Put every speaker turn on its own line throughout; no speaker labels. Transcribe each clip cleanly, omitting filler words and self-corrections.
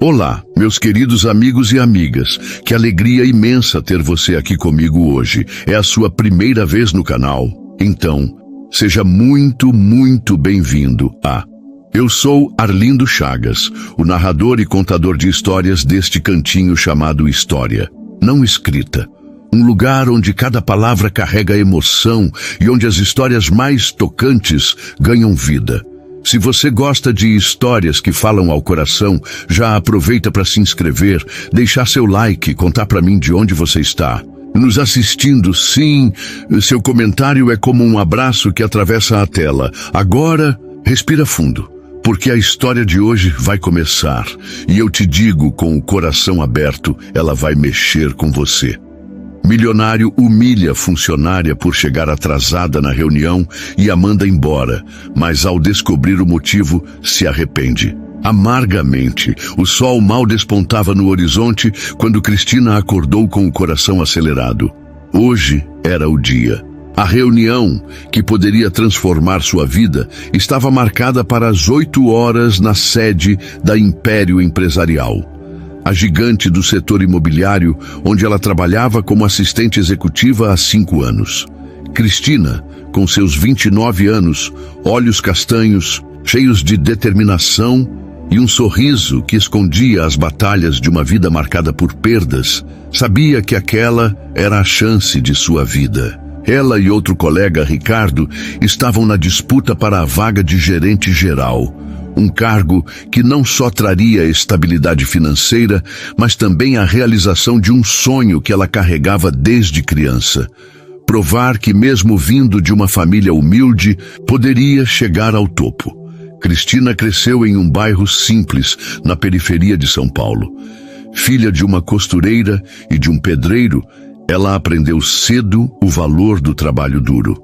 Olá, meus queridos amigos e amigas. Que alegria imensa ter você aqui comigo hoje. É a sua primeira vez no canal? Então, seja muito bem-vindo a... Eu sou Arlindo Chagas, o narrador e contador de histórias deste cantinho chamado História Não Escrita. Um lugar onde cada palavra carrega emoção e onde as histórias mais tocantes ganham vida. Se você gosta de histórias que falam ao coração, já aproveita para se inscrever, deixar seu like, contar para mim de onde você está. Nos assistindo, sim, seu comentário é como um abraço que atravessa a tela. Agora, respira fundo, porque a história de hoje vai começar. E eu te digo com o coração aberto, ela vai mexer com você. Milionário humilha funcionária por chegar atrasada na reunião e a manda embora, mas ao descobrir o motivo, se arrepende. Amargamente, o sol mal despontava no horizonte quando Cristina acordou com o coração acelerado. Hoje era o dia. A reunião, que poderia transformar sua vida, estava marcada para as 8 horas na sede da Império Empresarial. A gigante do setor imobiliário, onde ela trabalhava como assistente executiva há 5 anos. Cristina, com seus 29 anos, olhos castanhos, cheios de determinação e um sorriso que escondia as batalhas de uma vida marcada por perdas, sabia que aquela era a chance de sua vida. Ela e outro colega, Ricardo, estavam na disputa para a vaga de gerente geral. Um cargo que não só traria estabilidade financeira, mas também a realização de um sonho que ela carregava desde criança. Provar que mesmo vindo de uma família humilde, poderia chegar ao topo. Cristina cresceu em um bairro simples, na periferia de São Paulo. Filha de uma costureira e de um pedreiro, ela aprendeu cedo o valor do trabalho duro.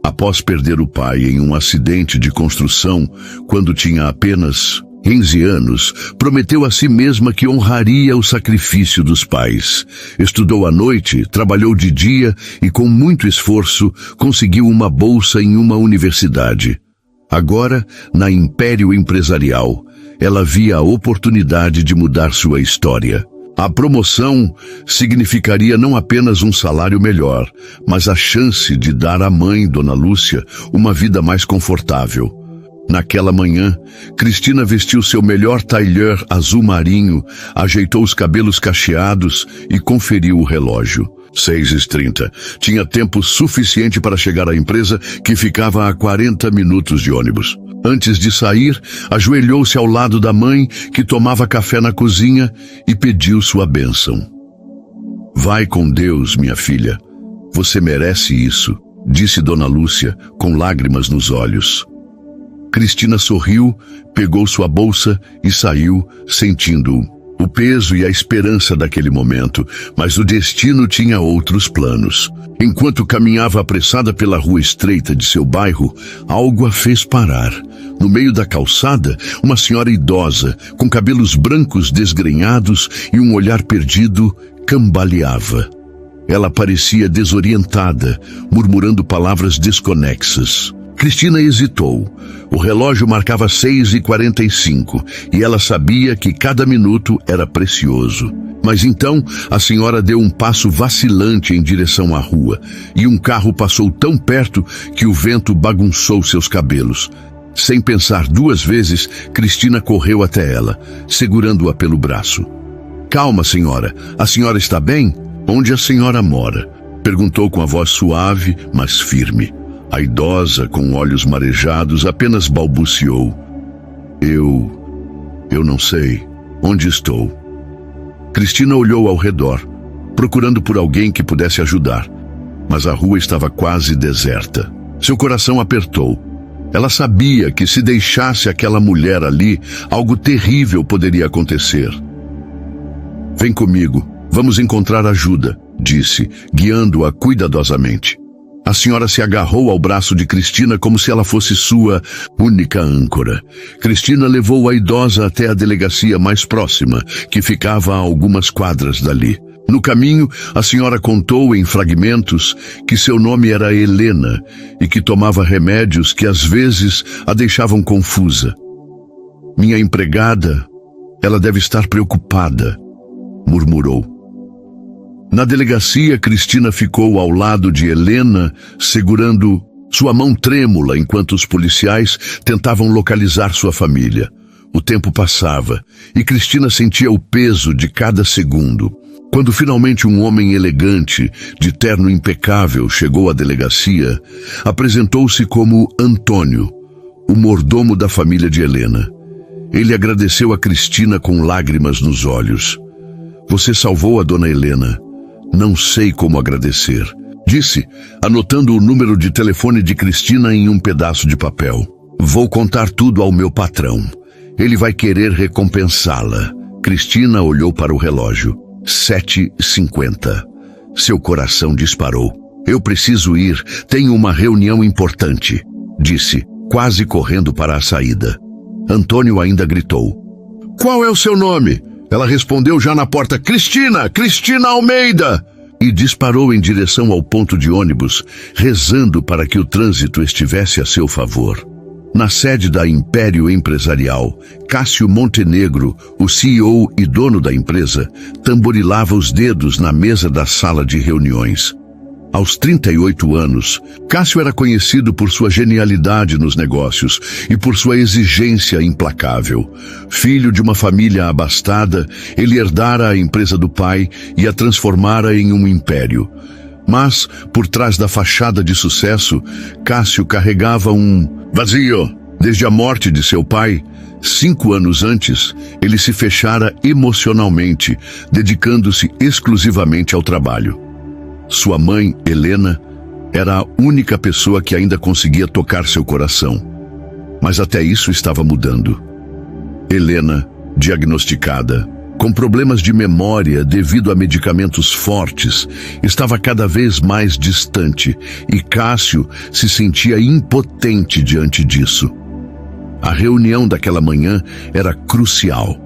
Após perder o pai em um acidente de construção, quando tinha apenas 15 anos, prometeu a si mesma que honraria o sacrifício dos pais. Estudou à noite, trabalhou de dia e, com muito esforço, conseguiu uma bolsa em uma universidade. Agora, na Império Empresarial, ela via a oportunidade de mudar sua história. A promoção significaria não apenas um salário melhor, mas a chance de dar à mãe, Dona Lúcia, uma vida mais confortável. Naquela manhã, Cristina vestiu seu melhor tailleur azul marinho, ajeitou os cabelos cacheados e conferiu o relógio. 6h30. Tinha tempo suficiente para chegar à empresa, que ficava a 40 minutos de ônibus. Antes de sair, ajoelhou-se ao lado da mãe, que tomava café na cozinha, e pediu sua bênção. Vai com Deus, minha filha. Você merece isso, disse Dona Lúcia, com lágrimas nos olhos. Cristina sorriu, pegou sua bolsa e saiu, sentindo o peso e a esperança daquele momento, mas o destino tinha outros planos. Enquanto caminhava apressada pela rua estreita de seu bairro, algo a fez parar. No meio da calçada, uma senhora idosa, com cabelos brancos desgrenhados e um olhar perdido, cambaleava. Ela parecia desorientada, murmurando palavras desconexas. Cristina hesitou. O relógio marcava 6h45 e ela sabia que cada minuto era precioso. Mas então a senhora deu um passo vacilante em direção à rua e um carro passou tão perto que o vento bagunçou seus cabelos. Sem pensar 2 vezes, Cristina correu até ela, segurando-a pelo braço. Calma, senhora. A senhora está bem? Onde a senhora mora? Perguntou com a voz suave, mas firme. A idosa, com olhos marejados, apenas balbuciou. Eu não sei. Onde estou? Cristina olhou ao redor, procurando por alguém que pudesse ajudar, mas a rua estava quase deserta. Seu coração apertou. Ela sabia que se deixasse aquela mulher ali, algo terrível poderia acontecer. Vem comigo, vamos encontrar ajuda, disse, guiando-a cuidadosamente. A senhora se agarrou ao braço de Cristina como se ela fosse sua única âncora. Cristina levou a idosa até a delegacia mais próxima, que ficava a algumas quadras dali. No caminho, a senhora contou em fragmentos que seu nome era Helena e que tomava remédios que às vezes a deixavam confusa. Minha empregada, Ela deve estar preocupada, murmurou. Na delegacia, Cristina ficou ao lado de Helena, segurando sua mão trêmula enquanto os policiais tentavam localizar sua família. O tempo passava e Cristina sentia o peso de cada segundo. Quando finalmente um homem elegante, de terno impecável, chegou à delegacia, apresentou-se como Antônio, o mordomo da família de Helena. Ele agradeceu a Cristina com lágrimas nos olhos. Você salvou a dona Helena. Não sei como agradecer, disse, anotando o número de telefone de Cristina em um pedaço de papel. Vou contar tudo ao meu patrão. Ele vai querer recompensá-la. Cristina olhou para o relógio. 7h50. Seu coração disparou. Eu preciso ir, tenho uma reunião importante, disse, quase correndo para a saída. Antônio ainda gritou. Qual é o seu nome? Ela respondeu já na porta. Cristina! Cristina Almeida! E disparou em direção ao ponto de ônibus, rezando para que o trânsito estivesse a seu favor. Na sede da Império Empresarial, Cássio Montenegro, o CEO e dono da empresa, tamborilava os dedos na mesa da sala de reuniões. Aos 38 anos, Cássio era conhecido por sua genialidade nos negócios e por sua exigência implacável. Filho de uma família abastada, ele herdara a empresa do pai e a transformara em um império. Mas, por trás da fachada de sucesso, Cássio carregava um vazio. Desde a morte de seu pai, 5 anos antes, ele se fechara emocionalmente, dedicando-se exclusivamente ao trabalho. Sua mãe, Helena, era a única pessoa que ainda conseguia tocar seu coração. Mas até isso estava mudando. Helena, diagnosticada, com problemas de memória devido a medicamentos fortes, estava cada vez mais distante e Cássio se sentia impotente diante disso. A reunião daquela manhã era crucial.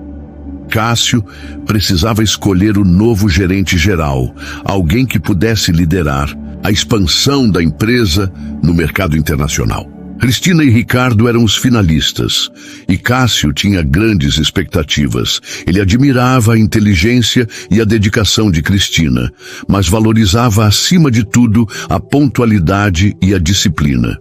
Cássio precisava escolher o novo gerente geral, alguém que pudesse liderar a expansão da empresa no mercado internacional. Cristina e Ricardo eram os finalistas, e Cássio tinha grandes expectativas. Ele admirava a inteligência e a dedicação de Cristina, mas valorizava acima de tudo a pontualidade e a disciplina.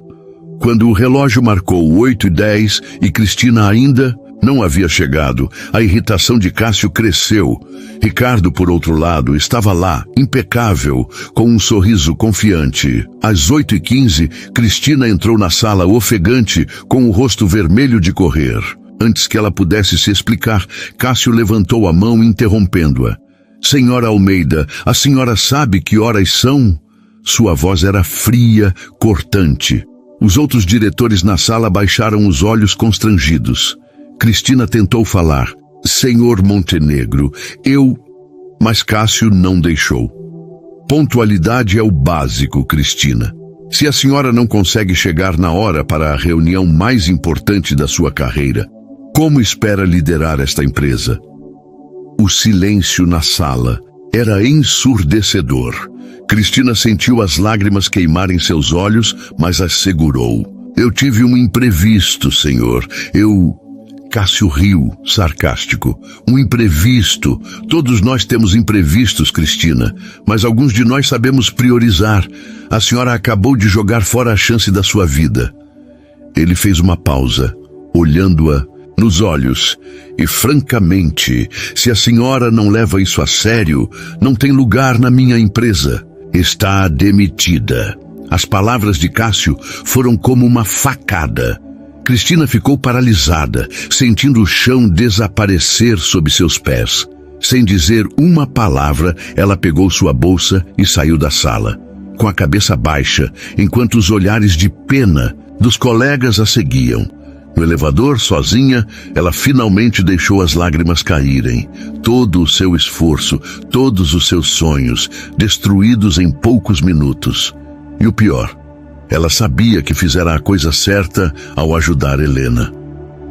Quando o relógio marcou 8h10 e Cristina ainda não havia chegado, a irritação de Cássio cresceu. Ricardo, por outro lado, estava lá, impecável, com um sorriso confiante. Às 8h15, Cristina entrou na sala ofegante, com o rosto vermelho de correr. Antes que ela pudesse se explicar, Cássio levantou a mão, interrompendo-a. Senhora Almeida, a senhora sabe que horas são? Sua voz era fria, cortante. Os outros diretores na sala baixaram os olhos constrangidos. Cristina tentou falar. Senhor Montenegro, Mas Cássio não deixou. Pontualidade é o básico, Cristina. Se a senhora não consegue chegar na hora para a reunião mais importante da sua carreira, como espera liderar esta empresa? O silêncio na sala era ensurdecedor. Cristina sentiu as lágrimas queimarem seus olhos, mas as segurou. Eu tive um imprevisto, senhor. Cássio riu, sarcástico. Um imprevisto. Todos nós temos imprevistos, Cristina, mas alguns de nós sabemos priorizar. A senhora acabou de jogar fora a chance da sua vida. Ele fez uma pausa, olhando-a nos olhos. E francamente, se a senhora não leva isso a sério, não tem lugar na minha empresa. Está demitida. As palavras de Cássio foram como uma facada. Cristina ficou paralisada, sentindo o chão desaparecer sob seus pés. Sem dizer uma palavra, ela pegou sua bolsa e saiu da sala, com a cabeça baixa, enquanto os olhares de pena dos colegas a seguiam. No elevador, sozinha, ela finalmente deixou as lágrimas caírem. Todo o seu esforço, todos os seus sonhos, destruídos em poucos minutos. E o pior, ela sabia que fizera a coisa certa ao ajudar Helena.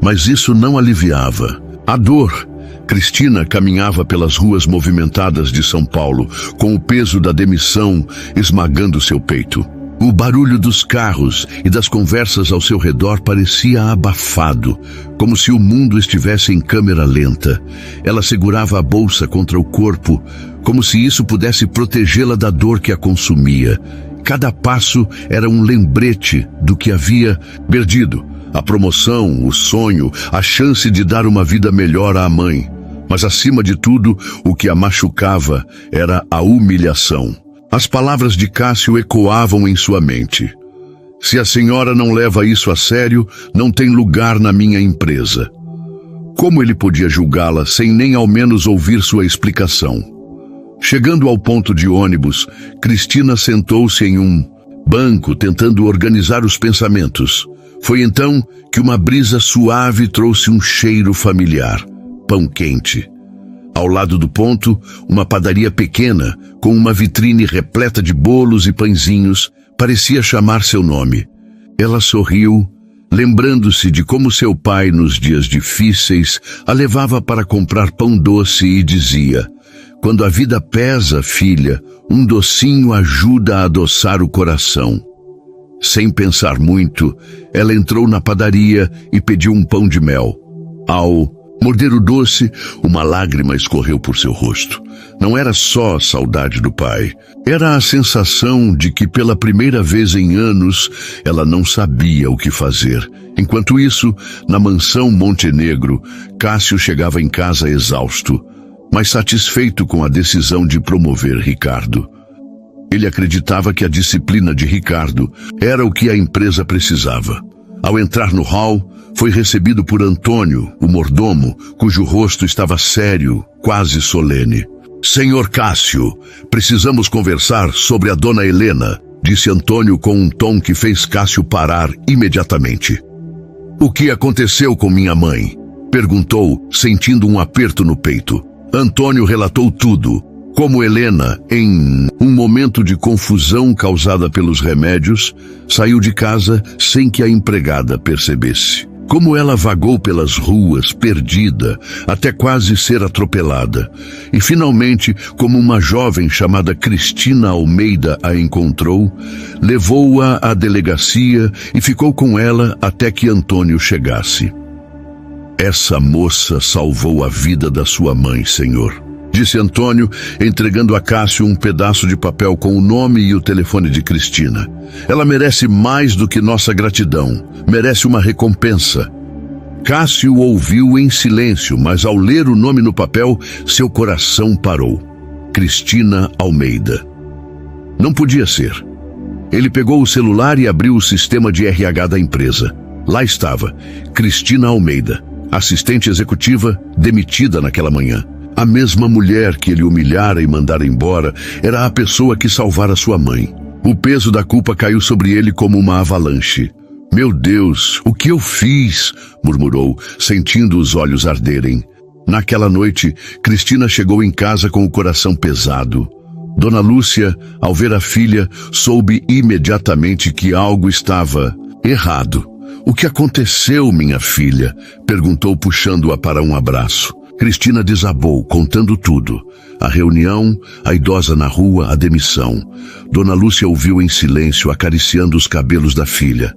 Mas isso não aliviava. A dor. Cristina caminhava pelas ruas movimentadas de São Paulo, com o peso da demissão esmagando seu peito. O barulho dos carros e das conversas ao seu redor parecia abafado, como se o mundo estivesse em câmera lenta. Ela segurava a bolsa contra o corpo, como se isso pudesse protegê-la da dor que a consumia. Cada passo era um lembrete do que havia perdido: a promoção, o sonho, a chance de dar uma vida melhor à mãe. Mas acima de tudo, o que a machucava era a humilhação. As palavras de Cássio ecoavam em sua mente. Se a senhora não leva isso a sério, não tem lugar na minha empresa. Como ele podia julgá-la sem nem ao menos ouvir sua explicação? Chegando ao ponto de ônibus, Cristina sentou-se em um banco tentando organizar os pensamentos. Foi então que uma brisa suave trouxe um cheiro familiar: pão quente. Ao lado do ponto, uma padaria pequena, com uma vitrine repleta de bolos e pãezinhos, parecia chamar seu nome. Ela sorriu, lembrando-se de como seu pai, nos dias difíceis, a levava para comprar pão doce e dizia: "Quando a vida pesa, filha, um docinho ajuda a adoçar o coração." Sem pensar muito, ela entrou na padaria e pediu um pão de mel. Ao morder o doce, uma lágrima escorreu por seu rosto. Não era só a saudade do pai. Era a sensação de que pela primeira vez em anos ela não sabia o que fazer. Enquanto isso, na mansão Montenegro, Cássio chegava em casa exausto, mas satisfeito com a decisão de promover Ricardo. Ele acreditava que a disciplina de Ricardo era o que a empresa precisava. Ao entrar no hall, foi recebido por Antônio, o mordomo, cujo rosto estava sério, quase solene. "Senhor Cássio, precisamos conversar sobre a dona Helena", disse Antônio com um tom que fez Cássio parar imediatamente. "O que aconteceu com minha mãe?", perguntou, sentindo um aperto no peito. Antônio relatou tudo. Como Helena, em um momento de confusão causada pelos remédios, saiu de casa sem que a empregada percebesse. Como ela vagou pelas ruas, perdida, até quase ser atropelada. E finalmente, como uma jovem chamada Cristina Almeida a encontrou, levou-a à delegacia e ficou com ela até que Antônio chegasse. "Essa moça salvou a vida da sua mãe, senhor", disse Antônio, entregando a Cássio um pedaço de papel com o nome e o telefone de Cristina. "Ela merece mais do que nossa gratidão, merece uma recompensa." Cássio ouviu em silêncio, mas ao ler o nome no papel, seu coração parou. Cristina Almeida. Não podia ser. Ele pegou o celular e abriu o sistema de RH da empresa. Lá estava, Cristina Almeida, assistente executiva, demitida naquela manhã. A mesma mulher que ele humilhara e mandara embora era a pessoa que salvara sua mãe. O peso da culpa caiu sobre ele como uma avalanche. "Meu Deus, o que eu fiz?", murmurou, sentindo os olhos arderem. Naquela noite, Cristina chegou em casa com o coração pesado. Dona Lúcia, ao ver a filha, soube imediatamente que algo estava errado. "O que aconteceu, minha filha?", perguntou, puxando-a para um abraço. Cristina desabou, contando tudo. A reunião, a idosa na rua, a demissão. Dona Lúcia ouviu em silêncio, acariciando os cabelos da filha.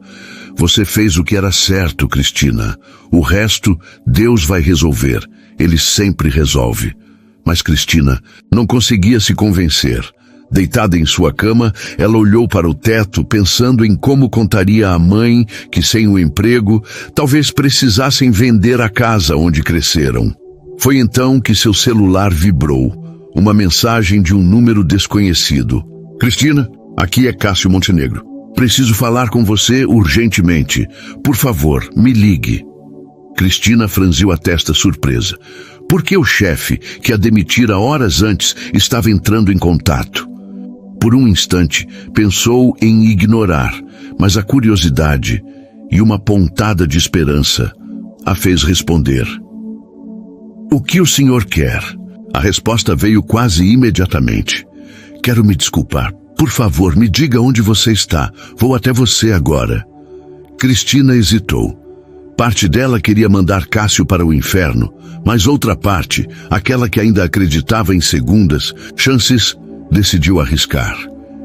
"Você fez o que era certo, Cristina. O resto, Deus vai resolver. Ele sempre resolve." Mas Cristina não conseguia se convencer. Deitada em sua cama, ela olhou para o teto, pensando em como contaria à mãe que, sem o emprego, talvez precisassem vender a casa onde cresceram. Foi então que seu celular vibrou. Uma mensagem de um número desconhecido. "Cristina, aqui é Cássio Montenegro. Preciso falar com você urgentemente. Por favor, me ligue." Cristina franziu a testa surpresa. Por que o chefe, que a demitira horas antes, estava entrando em contato? Por um instante, pensou em ignorar, mas a curiosidade e uma pontada de esperança a fez responder. "O que o senhor quer?" A resposta veio quase imediatamente. "Quero me desculpar. Por favor, me diga onde você está. Vou até você agora." Cristina hesitou. Parte dela queria mandar Cássio para o inferno, mas outra parte, aquela que ainda acreditava em segundas chances, decidiu arriscar.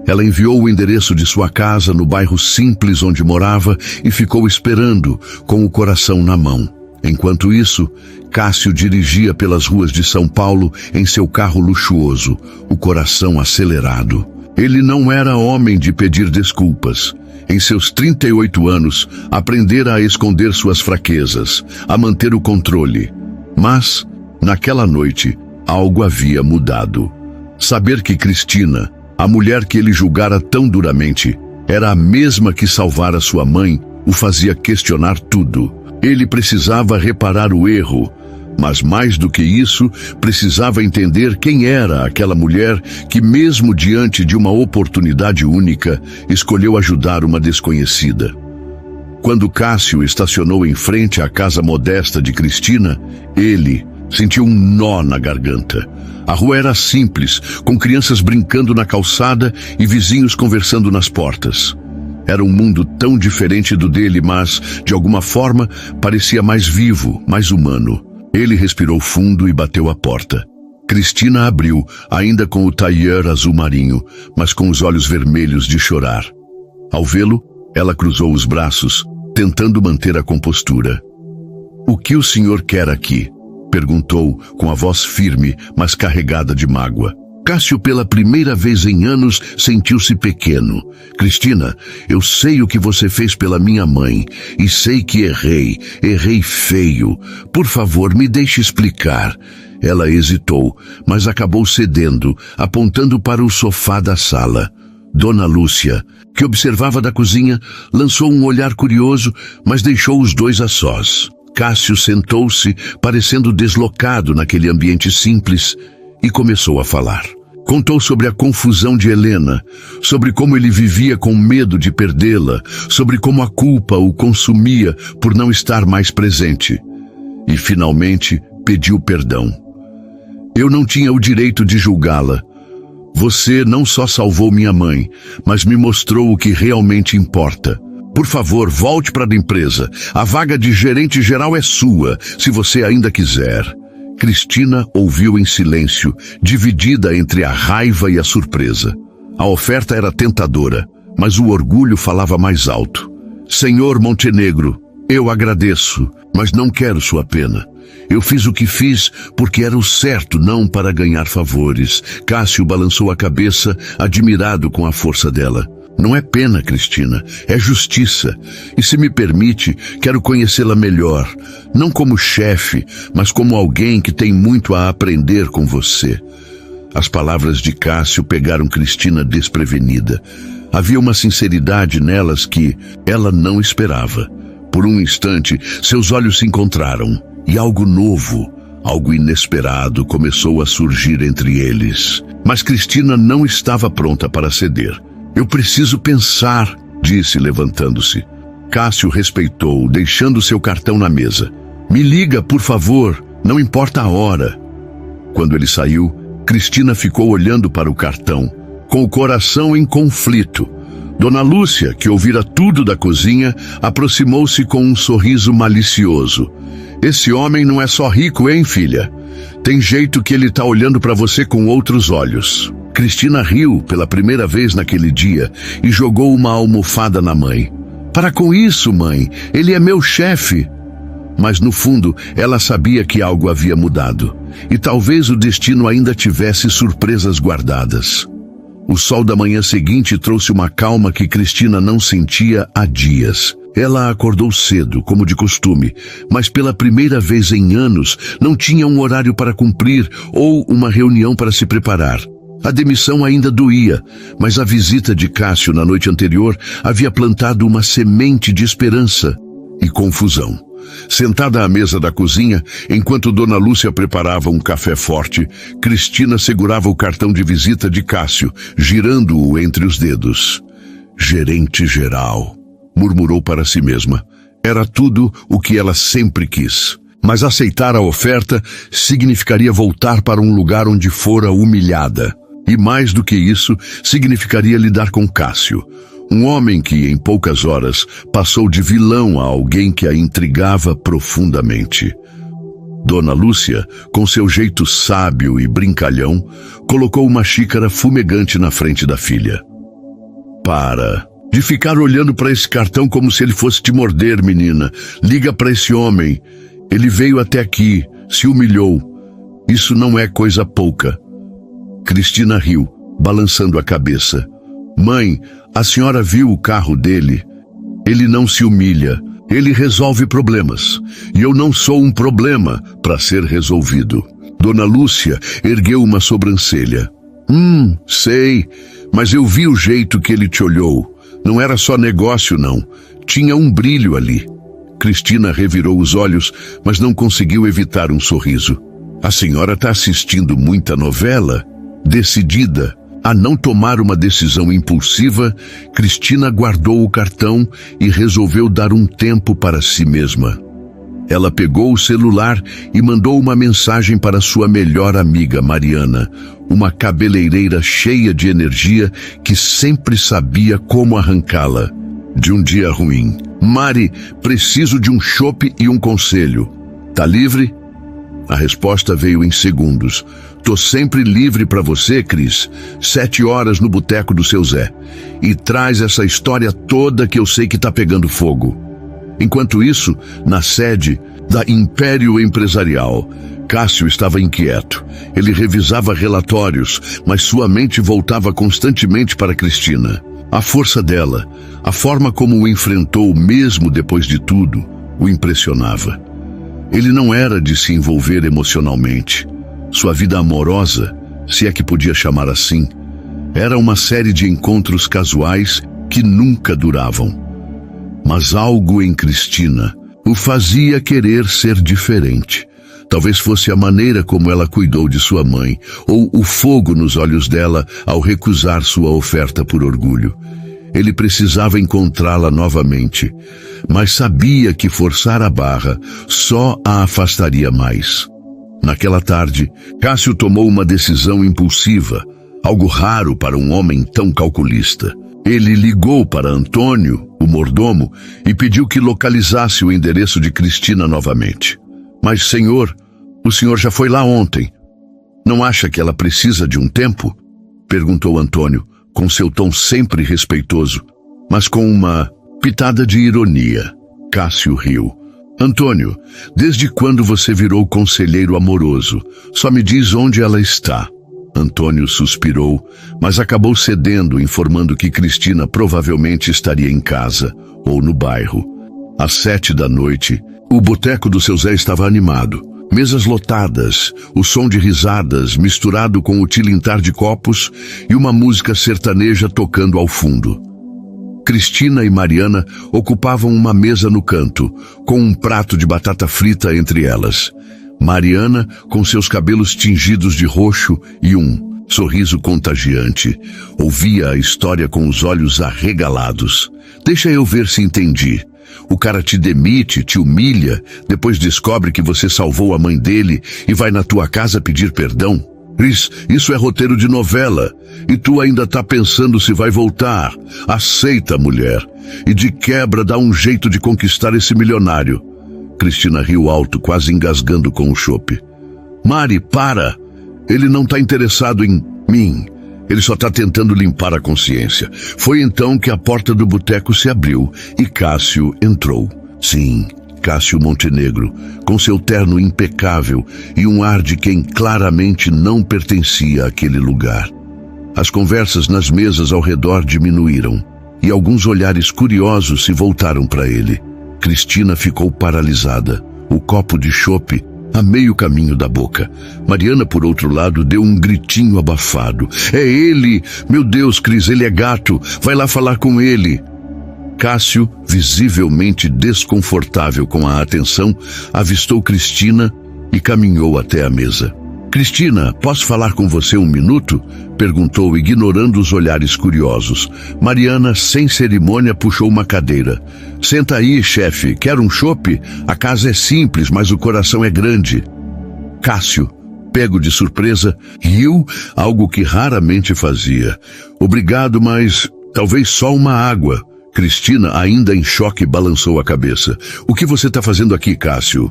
Ela enviou o endereço de sua casa no bairro simples onde morava e ficou esperando, com o coração na mão. Enquanto isso, Cássio dirigia pelas ruas de São Paulo em seu carro luxuoso, o coração acelerado. Ele não era homem de pedir desculpas. Em seus 38 anos, aprendera a esconder suas fraquezas, a manter o controle. Mas, naquela noite, algo havia mudado. Saber que Cristina, a mulher que ele julgara tão duramente, era a mesma que salvara sua mãe, o fazia questionar tudo. Ele precisava reparar o erro, mas mais do que isso, precisava entender quem era aquela mulher que, mesmo diante de uma oportunidade única, escolheu ajudar uma desconhecida. Quando Cássio estacionou em frente à casa modesta de Cristina, ele sentiu um nó na garganta. A rua era simples, com crianças brincando na calçada e vizinhos conversando nas portas. Era um mundo tão diferente do dele, mas, de alguma forma, parecia mais vivo, mais humano. Ele respirou fundo e bateu a porta. Cristina abriu, ainda com o tailleur azul marinho, mas com os olhos vermelhos de chorar. Ao vê-lo, ela cruzou os braços, tentando manter a compostura. "O que o senhor quer aqui?" perguntou, com a voz firme, mas carregada de mágoa. Cássio, pela primeira vez em anos, sentiu-se pequeno. "Cristina, eu sei o que você fez pela minha mãe, e sei que errei feio. Por favor, me deixe explicar." Ela hesitou, mas acabou cedendo, apontando para o sofá da sala. Dona Lúcia, que observava da cozinha, lançou um olhar curioso, mas deixou os dois a sós. Cássio sentou-se, parecendo deslocado naquele ambiente simples, e começou a falar. Contou sobre a confusão de Helena, sobre como ele vivia com medo de perdê-la, sobre como a culpa o consumia por não estar mais presente. E, finalmente, pediu perdão. "Eu não tinha o direito de julgá-la. Você não só salvou minha mãe, mas me mostrou o que realmente importa. Por favor, volte para a empresa. A vaga de gerente geral é sua, se você ainda quiser." Cristina ouviu em silêncio, dividida entre a raiva e a surpresa. A oferta era tentadora, mas o orgulho falava mais alto. "Senhor Montenegro, eu agradeço, mas não quero sua pena. Eu fiz o que fiz porque era o certo, não para ganhar favores." Cássio balançou a cabeça, admirado com a força dela. "Não é pena, Cristina, é justiça. E se me permite, quero conhecê-la melhor. Não como chefe, mas como alguém que tem muito a aprender com você." As palavras de Cássio pegaram Cristina desprevenida. Havia uma sinceridade nelas que ela não esperava. Por um instante, seus olhos se encontraram, e algo novo, algo inesperado começou a surgir entre eles. Mas Cristina não estava pronta para ceder. "Eu preciso pensar", disse, levantando-se. Cássio respeitou, deixando seu cartão na mesa. "Me liga, por favor, não importa a hora." Quando ele saiu, Cristina ficou olhando para o cartão, com o coração em conflito. Dona Lúcia, que ouvira tudo da cozinha, aproximou-se com um sorriso malicioso. "Esse homem não é só rico, hein, filha? Tem jeito que ele está olhando para você com outros olhos." Cristina riu pela primeira vez naquele dia e jogou uma almofada na mãe. "Para com isso, mãe, ele é meu chefe." Mas no fundo, ela sabia que algo havia mudado, e talvez o destino ainda tivesse surpresas guardadas. O sol da manhã seguinte trouxe uma calma que Cristina não sentia há dias. Ela acordou cedo, como de costume, mas pela primeira vez em anos não tinha um horário para cumprir ou uma reunião para se preparar. A demissão ainda doía, mas a visita de Cássio na noite anterior havia plantado uma semente de esperança e confusão. Sentada à mesa da cozinha, enquanto Dona Lúcia preparava um café forte, Cristina segurava o cartão de visita de Cássio, girando-o entre os dedos. "Gerente geral", murmurou para si mesma. Era tudo o que ela sempre quis. Mas aceitar a oferta significaria voltar para um lugar onde fora humilhada. E mais do que isso, significaria lidar com Cássio. Um homem que, em poucas horas, passou de vilão a alguém que a intrigava profundamente. Dona Lúcia, com seu jeito sábio e brincalhão, colocou uma xícara fumegante na frente da filha. para de ficar olhando para esse cartão como se ele fosse te morder, menina. Liga para esse homem. Ele veio até aqui, se humilhou. Isso não é coisa pouca. Cristina riu, balançando a cabeça. Mãe, a senhora viu o carro dele? Ele não se humilha. Ele resolve problemas. E eu não sou um problema para ser resolvido. Dona Lúcia ergueu uma sobrancelha. Sei, mas eu vi o jeito que ele te olhou. Não era só negócio, não. Tinha um brilho ali. Cristina revirou os olhos, mas não conseguiu evitar um sorriso. A senhora está assistindo muita novela? Decidida a não tomar uma decisão impulsiva, Cristina guardou o cartão e resolveu dar um tempo para si mesma. Ela pegou o celular e mandou uma mensagem para sua melhor amiga, Mariana, uma cabeleireira cheia de energia que sempre sabia como arrancá-la de um dia ruim. Mari, preciso de um chopp e um conselho. Tá livre? A resposta veio em segundos. Tô sempre livre para você, Cris. 7 horas no boteco do seu Zé. E traz essa história toda que eu sei que tá pegando fogo. Enquanto isso, na sede da Império Empresarial, Cássio estava inquieto. Ele revisava relatórios, mas sua mente voltava constantemente para Cristina. A força dela, a forma como o enfrentou mesmo depois de tudo, o impressionava. Ele não era de se envolver emocionalmente. Sua vida amorosa, se é que podia chamar assim, era uma série de encontros casuais que nunca duravam. Mas algo em Cristina o fazia querer ser diferente. Talvez fosse a maneira como ela cuidou de sua mãe, ou o fogo nos olhos dela ao recusar sua oferta por orgulho. Ele precisava encontrá-la novamente, mas sabia que forçar a barra só a afastaria mais. Naquela tarde, Cássio tomou uma decisão impulsiva, algo raro para um homem tão calculista. Ele ligou para Antônio, o mordomo, e pediu que localizasse o endereço de Cristina novamente. Mas, senhor, o senhor já foi lá ontem. Não acha que ela precisa de um tempo? Perguntou Antônio, com seu tom sempre respeitoso, mas com uma pitada de ironia. Cássio riu. Antônio, desde quando você virou conselheiro amoroso? Só me diz onde ela está. Antônio suspirou, mas acabou cedendo, informando que Cristina provavelmente estaria em casa ou no bairro. Às 7 da noite, o boteco do seu Zé estava animado. Mesas lotadas, o som de risadas misturado com o tilintar de copos e uma música sertaneja tocando ao fundo. Cristina e Mariana ocupavam uma mesa no canto, com um prato de batata frita entre elas. Mariana, com seus cabelos tingidos de roxo e um sorriso contagiante, ouvia a história com os olhos arregalados. Deixa eu ver se entendi. O cara te demite, te humilha, depois descobre que você salvou a mãe dele e vai na tua casa pedir perdão? Cris, isso é roteiro de novela. E tu ainda tá pensando se vai voltar. Aceita, mulher. E de quebra dá um jeito de conquistar esse milionário. Cristina riu alto, quase engasgando com o chopp. Mari, para! Ele não tá interessado em mim. Ele só tá tentando limpar a consciência. Foi então que a porta do boteco se abriu e Cássio entrou. Sim, Cássio Montenegro, com seu terno impecável e um ar de quem claramente não pertencia àquele lugar. As conversas nas mesas ao redor diminuíram e alguns olhares curiosos se voltaram para ele. Cristina ficou paralisada, o copo de chopp a meio caminho da boca. Mariana, por outro lado, deu um gritinho abafado. É ele! Meu Deus, Cris, ele é gato! Vai lá falar com ele! Cássio, visivelmente desconfortável com a atenção, avistou Cristina e caminhou até a mesa. Cristina, posso falar com você um minuto? Perguntou, ignorando os olhares curiosos. Mariana, sem cerimônia, puxou uma cadeira. Senta aí, chefe. Quer um chopp? A casa é simples, mas o coração é grande. Cássio, pego de surpresa, riu, algo que raramente fazia. Obrigado, mas talvez só uma água. Cristina, ainda em choque, balançou a cabeça. O que você está fazendo aqui, Cássio?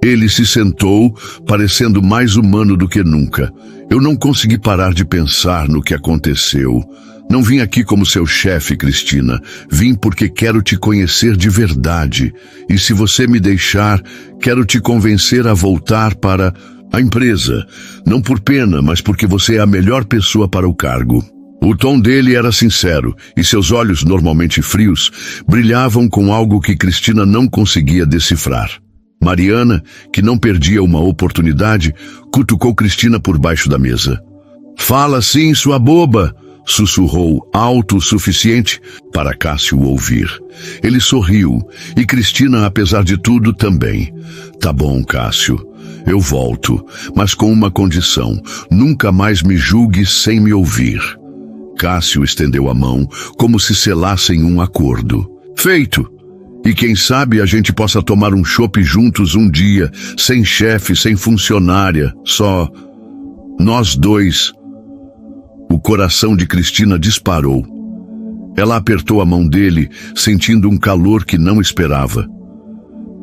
Ele se sentou, parecendo mais humano do que nunca. Eu não consegui parar de pensar no que aconteceu. Não vim aqui como seu chefe, Cristina. Vim porque quero te conhecer de verdade. E se você me deixar, quero te convencer a voltar para a empresa. Não por pena, mas porque você é a melhor pessoa para o cargo. O tom dele era sincero, e seus olhos, normalmente frios, brilhavam com algo que Cristina não conseguia decifrar. Mariana, que não perdia uma oportunidade, cutucou Cristina por baixo da mesa. Fala sim, sua boba! Sussurrou, alto o suficiente para Cássio ouvir. Ele sorriu, e Cristina, apesar de tudo, também. Tá bom, Cássio, eu volto, mas com uma condição: nunca mais me julgue sem me ouvir. Cássio estendeu a mão, como se selassem um acordo. Feito! E quem sabe a gente possa tomar um chopp juntos um dia, sem chefe, sem funcionária, só nós dois. O coração de Cristina disparou. Ela apertou a mão dele, sentindo um calor que não esperava.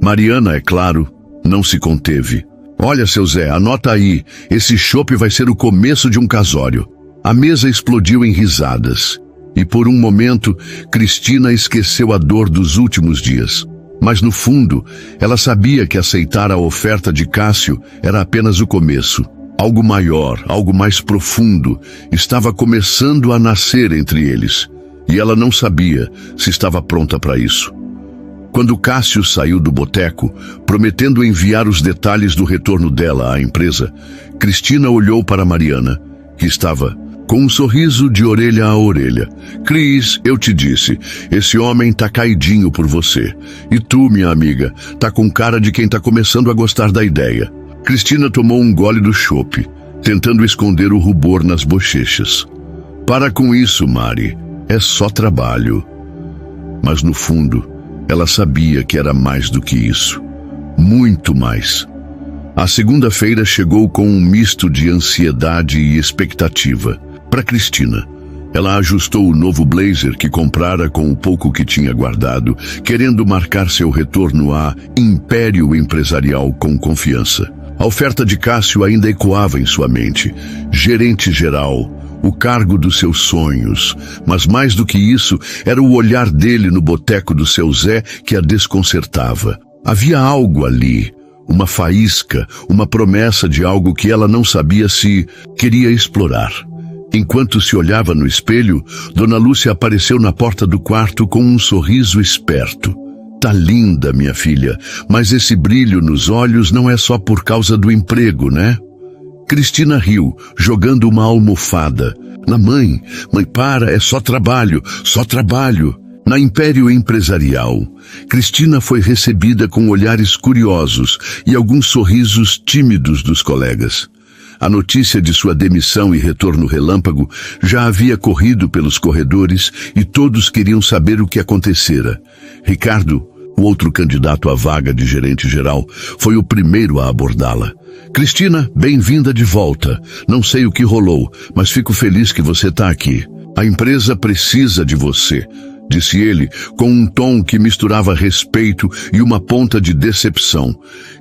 Mariana, é claro, não se conteve. Olha, seu Zé, anota aí, esse chopp vai ser o começo de um casório. A mesa explodiu em risadas. E por um momento, Cristina esqueceu a dor dos últimos dias. Mas no fundo, ela sabia que aceitar a oferta de Cássio era apenas o começo. Algo maior, algo mais profundo, estava começando a nascer entre eles. E ela não sabia se estava pronta para isso. Quando Cássio saiu do boteco, prometendo enviar os detalhes do retorno dela à empresa, Cristina olhou para Mariana, que estava com um sorriso de orelha a orelha. Cris, eu te disse, esse homem tá caidinho por você. E tu, minha amiga, tá com cara de quem tá começando a gostar da ideia. Cristina tomou um gole do chopp, tentando esconder o rubor nas bochechas. Para com isso, Mari, é só trabalho. Mas no fundo, ela sabia que era mais do que isso. Muito mais. A segunda-feira chegou com um misto de ansiedade e expectativa. Para Cristina, ela ajustou o novo blazer que comprara com o pouco que tinha guardado, querendo marcar seu retorno a império empresarial com confiança. A oferta de Cássio ainda ecoava em sua mente. Gerente geral, o cargo dos seus sonhos. Mas mais do que isso, era o olhar dele no boteco do seu Zé que a desconcertava. Havia algo ali, uma faísca, uma promessa de algo que ela não sabia se queria explorar. Enquanto se olhava no espelho, Dona Lúcia apareceu na porta do quarto com um sorriso esperto. Tá linda, minha filha, mas esse brilho nos olhos não é só por causa do emprego, né? Cristina riu, jogando uma almofada. Mãe, para, é só trabalho, só trabalho. Na Império Empresarial, Cristina foi recebida com olhares curiosos e alguns sorrisos tímidos dos colegas. A notícia de sua demissão e retorno relâmpago já havia corrido pelos corredores e todos queriam saber o que acontecera. Ricardo, o outro candidato à vaga de gerente geral, foi o primeiro a abordá-la. Cristina, bem-vinda de volta. Não sei o que rolou, mas fico feliz que você está aqui. A empresa precisa de você, disse ele, com um tom que misturava respeito e uma ponta de decepção.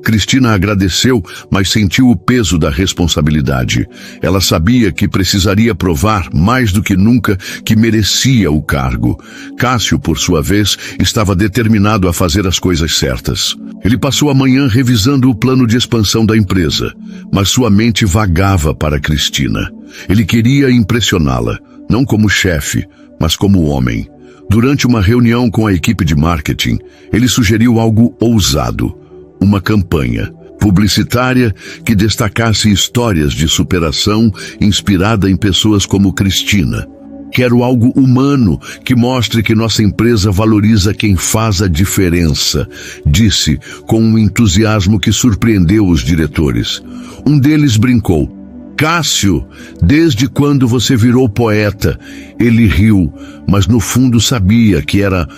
Cristina agradeceu, mas sentiu o peso da responsabilidade. Ela sabia que precisaria provar, mais do que nunca, que merecia o cargo. Cássio, por sua vez, estava determinado a fazer as coisas certas. Ele passou a manhã revisando o plano de expansão da empresa, mas sua mente vagava para Cristina. Ele queria impressioná-la, não como chefe, mas como homem. Durante uma reunião com a equipe de marketing, ele sugeriu algo ousado, uma campanha publicitária que destacasse histórias de superação inspirada em pessoas como Cristina. Quero algo humano que mostre que nossa empresa valoriza quem faz a diferença, disse com um entusiasmo que surpreendeu os diretores. Um deles brincou. Cássio, desde quando você virou poeta? Ele riu, mas no fundo sabia que era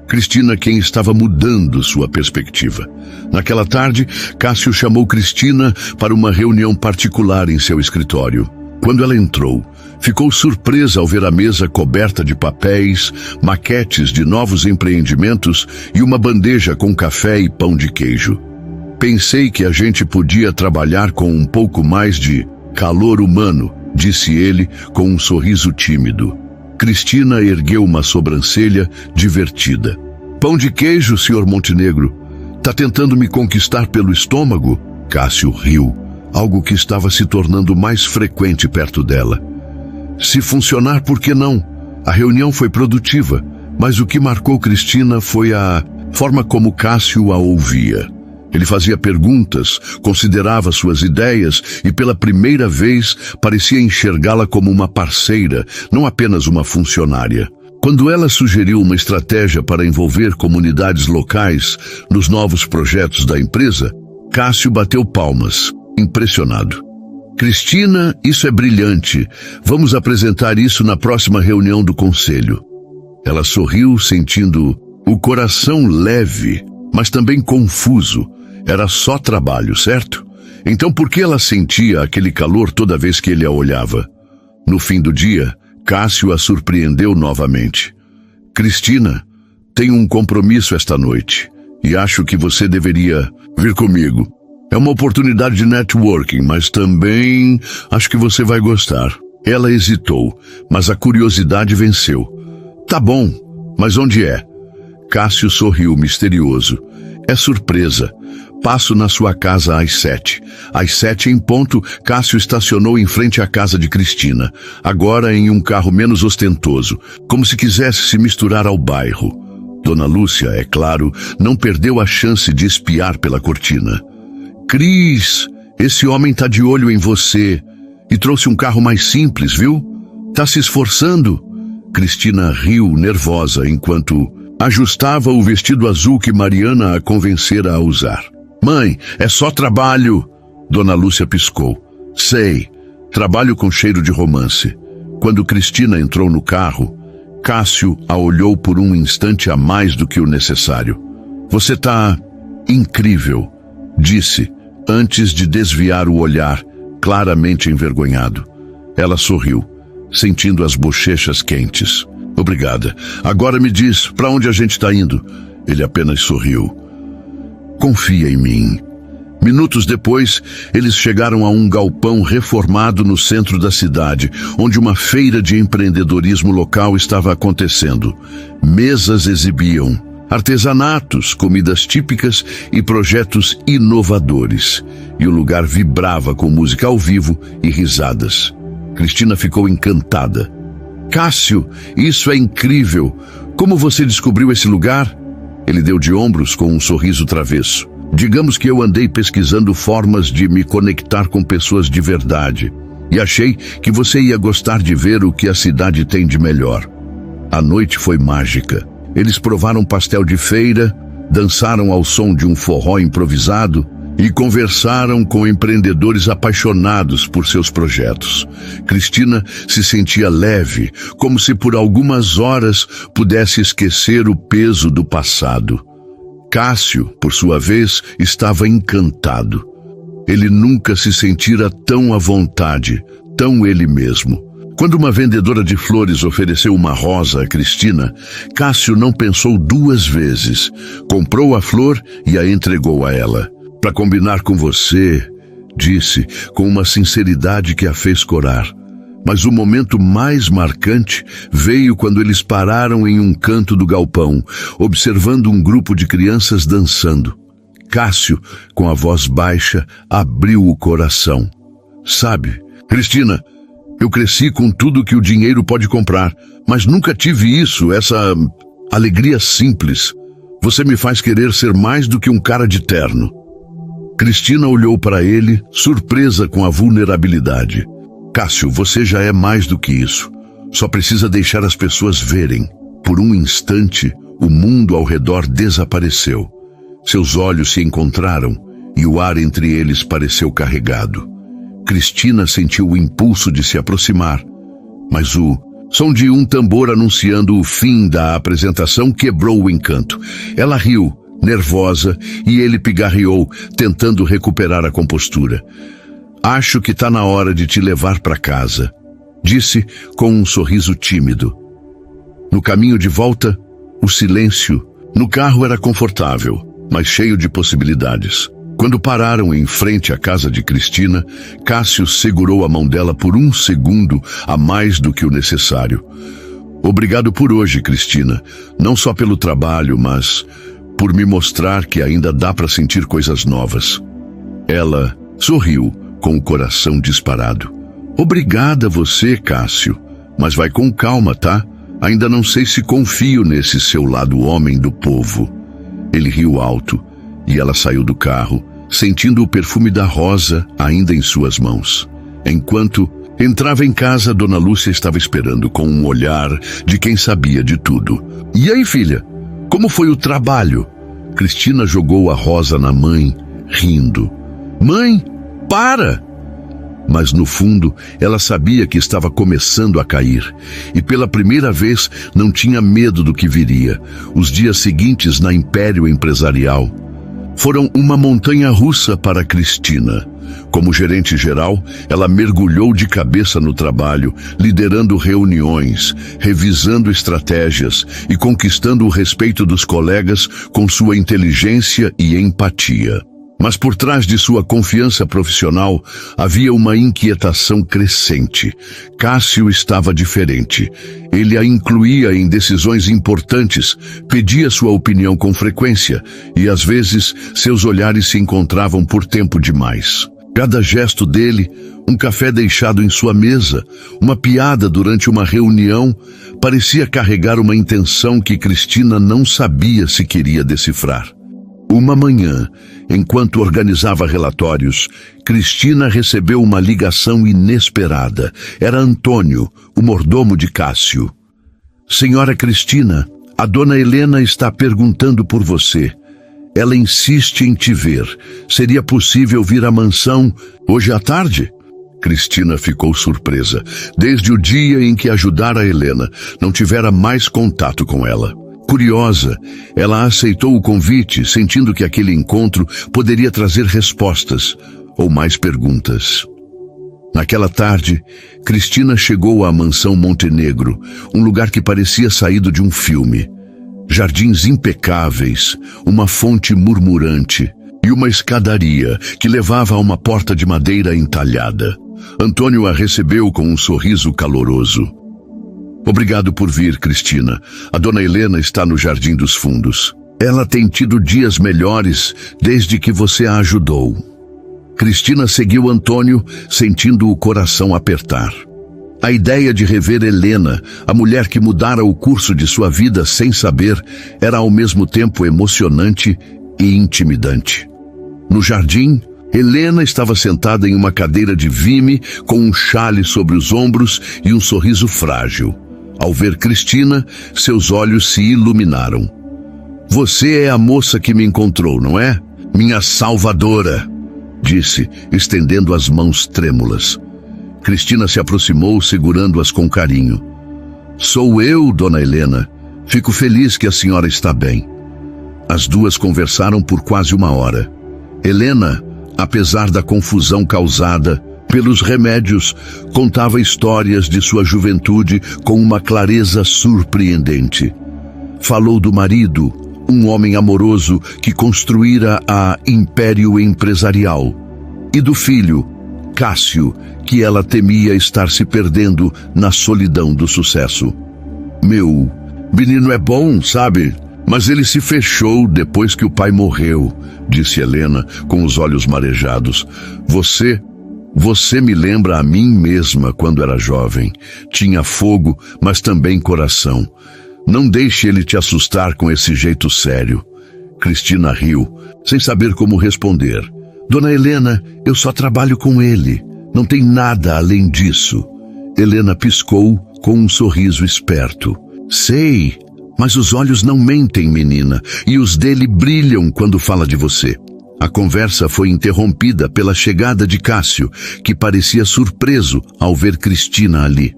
Cristina quem estava mudando sua perspectiva. Naquela tarde, Cássio chamou Cristina para uma reunião particular em seu escritório. Quando ela entrou, ficou surpresa ao ver a mesa coberta de papéis, maquetes de novos empreendimentos e uma bandeja com café e pão de queijo. Pensei que a gente podia trabalhar com um pouco mais de calor humano, disse ele com um sorriso tímido. Cristina ergueu uma sobrancelha divertida. Pão de queijo, Sr. Montenegro. Tá tentando me conquistar pelo estômago? Cássio riu, algo que estava se tornando mais frequente perto dela. Se funcionar, por que não? A reunião foi produtiva, mas o que marcou Cristina foi a forma como Cássio a ouvia. Ele fazia perguntas, considerava suas ideias e pela primeira vez parecia enxergá-la como uma parceira, não apenas uma funcionária. Quando ela sugeriu uma estratégia para envolver comunidades locais nos novos projetos da empresa, Cássio bateu palmas, impressionado. Cristina, isso é brilhante. Vamos apresentar isso na próxima reunião do conselho. Ela sorriu, sentindo o coração leve, mas também confuso. Era só trabalho, certo? Então por que ela sentia aquele calor toda vez que ele a olhava? No fim do dia, Cássio a surpreendeu novamente. Cristina, tenho um compromisso esta noite e acho que você deveria vir comigo. É uma oportunidade de networking, mas também acho que você vai gostar. Ela hesitou, mas a curiosidade venceu. Tá bom, mas onde é? Cássio sorriu misterioso. É surpresa. Passo na sua casa às 7. Às 7 em ponto, Cássio estacionou em frente à casa de Cristina, agora em um carro menos ostentoso, como se quisesse se misturar ao bairro. Dona Lúcia, é claro, não perdeu a chance de espiar pela cortina. Cris, esse homem tá de olho em você e trouxe um carro mais simples, viu? Tá se esforçando? Cristina riu nervosa enquanto ajustava o vestido azul que Mariana a convencera a usar. Mãe, é só trabalho. Dona Lúcia piscou. Sei, trabalho com cheiro de romance. Quando Cristina entrou no carro, Cássio a olhou por um instante a mais do que o necessário. Você tá incrível, disse, antes de desviar o olhar, claramente envergonhado. Ela sorriu, sentindo as bochechas quentes. Obrigada. Agora me diz, para onde a gente está indo? Ele apenas sorriu. Confia em mim. Minutos depois, eles chegaram a um galpão reformado no centro da cidade, onde uma feira de empreendedorismo local estava acontecendo. Mesas exibiam artesanatos, comidas típicas e projetos inovadores. E o lugar vibrava com música ao vivo e risadas. Cristina ficou encantada. Cássio, isso é incrível! Como você descobriu esse lugar? Ele deu de ombros com um sorriso travesso. Digamos que eu andei pesquisando formas de me conectar com pessoas de verdade. E achei que você ia gostar de ver o que a cidade tem de melhor. A noite foi mágica. Eles provaram pastel de feira, dançaram ao som de um forró improvisado e conversaram com empreendedores apaixonados por seus projetos. Cristina se sentia leve, como se por algumas horas pudesse esquecer o peso do passado. Cássio, por sua vez, estava encantado. Ele nunca se sentira tão à vontade, tão ele mesmo. Quando uma vendedora de flores ofereceu uma rosa a Cristina, Cássio não pensou duas vezes. Comprou a flor e a entregou a ela. Para combinar com você, disse, com uma sinceridade que a fez corar. Mas o momento mais marcante veio quando eles pararam em um canto do galpão, observando um grupo de crianças dançando. Cássio, com a voz baixa, abriu o coração. Sabe, Cristina, eu cresci com tudo que o dinheiro pode comprar, mas nunca tive isso, essa alegria simples. Você me faz querer ser mais do que um cara de terno. Cristina olhou para ele, surpresa com a vulnerabilidade. Cássio, você já é mais do que isso. Só precisa deixar as pessoas verem. Por um instante, o mundo ao redor desapareceu. Seus olhos se encontraram e o ar entre eles pareceu carregado. Cristina sentiu o impulso de se aproximar, mas o som de um tambor anunciando o fim da apresentação quebrou o encanto. Ela riu, nervosa, e ele pigarreou, tentando recuperar a compostura. Acho que está na hora de te levar para casa, disse com um sorriso tímido. No caminho de volta, o silêncio no carro era confortável, mas cheio de possibilidades. Quando pararam em frente à casa de Cristina, Cássio segurou a mão dela por um segundo a mais do que o necessário. Obrigado por hoje, Cristina. Não só pelo trabalho, mas por me mostrar que ainda dá para sentir coisas novas. Ela sorriu com o coração disparado. Obrigada você, Cássio. Mas vai com calma, tá? Ainda não sei se confio nesse seu lado homem do povo. Ele riu alto e ela saiu do carro, sentindo o perfume da rosa ainda em suas mãos. Enquanto entrava em casa, Dona Lúcia estava esperando com um olhar de quem sabia de tudo. E aí, filha? Como foi o trabalho? Cristina jogou a rosa na mãe, rindo. Mãe, para! Mas no fundo, ela sabia que estava começando a cair. E pela primeira vez, não tinha medo do que viria. Os dias seguintes na Império Empresarial foram uma montanha-russa para Cristina. Como gerente geral, ela mergulhou de cabeça no trabalho, liderando reuniões, revisando estratégias e conquistando o respeito dos colegas com sua inteligência e empatia. Mas por trás de sua confiança profissional, havia uma inquietação crescente. Cássio estava diferente. Ele a incluía em decisões importantes, pedia sua opinião com frequência, e às vezes seus olhares se encontravam por tempo demais. Cada gesto dele, um café deixado em sua mesa, uma piada durante uma reunião, parecia carregar uma intenção que Cristina não sabia se queria decifrar. Uma manhã, enquanto organizava relatórios, Cristina recebeu uma ligação inesperada. Era Antônio, o mordomo de Cássio. Senhora Cristina, a dona Helena está perguntando por você. Ela insiste em te ver. Seria possível vir à mansão hoje à tarde? Cristina ficou surpresa. Desde o dia em que ajudara a Helena, não tivera mais contato com ela. Curiosa, ela aceitou o convite, sentindo que aquele encontro poderia trazer respostas ou mais perguntas. Naquela tarde, Cristina chegou à mansão Montenegro, um lugar que parecia saído de um filme. Jardins impecáveis, uma fonte murmurante e uma escadaria que levava a uma porta de madeira entalhada. Antônio a recebeu com um sorriso caloroso. Obrigado por vir, Cristina. A dona Helena está no Jardim dos Fundos. Ela tem tido dias melhores desde que você a ajudou. Cristina seguiu Antônio, sentindo o coração apertar. A ideia de rever Helena, a mulher que mudara o curso de sua vida sem saber, era ao mesmo tempo emocionante e intimidante. No jardim, Helena estava sentada em uma cadeira de vime, com um chale sobre os ombros e um sorriso frágil. Ao ver Cristina, seus olhos se iluminaram. Você é a moça que me encontrou, não é? Minha salvadora, disse, estendendo as mãos trêmulas. Cristina se aproximou, segurando-as com carinho. Sou eu, dona Helena. Fico feliz que a senhora está bem. As duas conversaram por quase uma hora. Helena, apesar da confusão causada pelos remédios, contava histórias de sua juventude com uma clareza surpreendente. Falou do marido, um homem amoroso que construíra a Império Empresarial, e do filho, Cássio, que ela temia estar se perdendo na solidão do sucesso. Meu menino é bom, sabe? Mas ele se fechou depois que o pai morreu, disse Helena com os olhos marejados. Você me lembra a mim mesma quando era jovem. Tinha fogo, mas também coração. Não deixe ele te assustar com esse jeito sério. Cristina riu, sem saber como responder. Dona Helena, eu só trabalho com ele. Não tem nada além disso. Helena piscou com um sorriso esperto. Sei, mas os olhos não mentem, menina, e os dele brilham quando fala de você. A conversa foi interrompida pela chegada de Cássio, que parecia surpreso ao ver Cristina ali.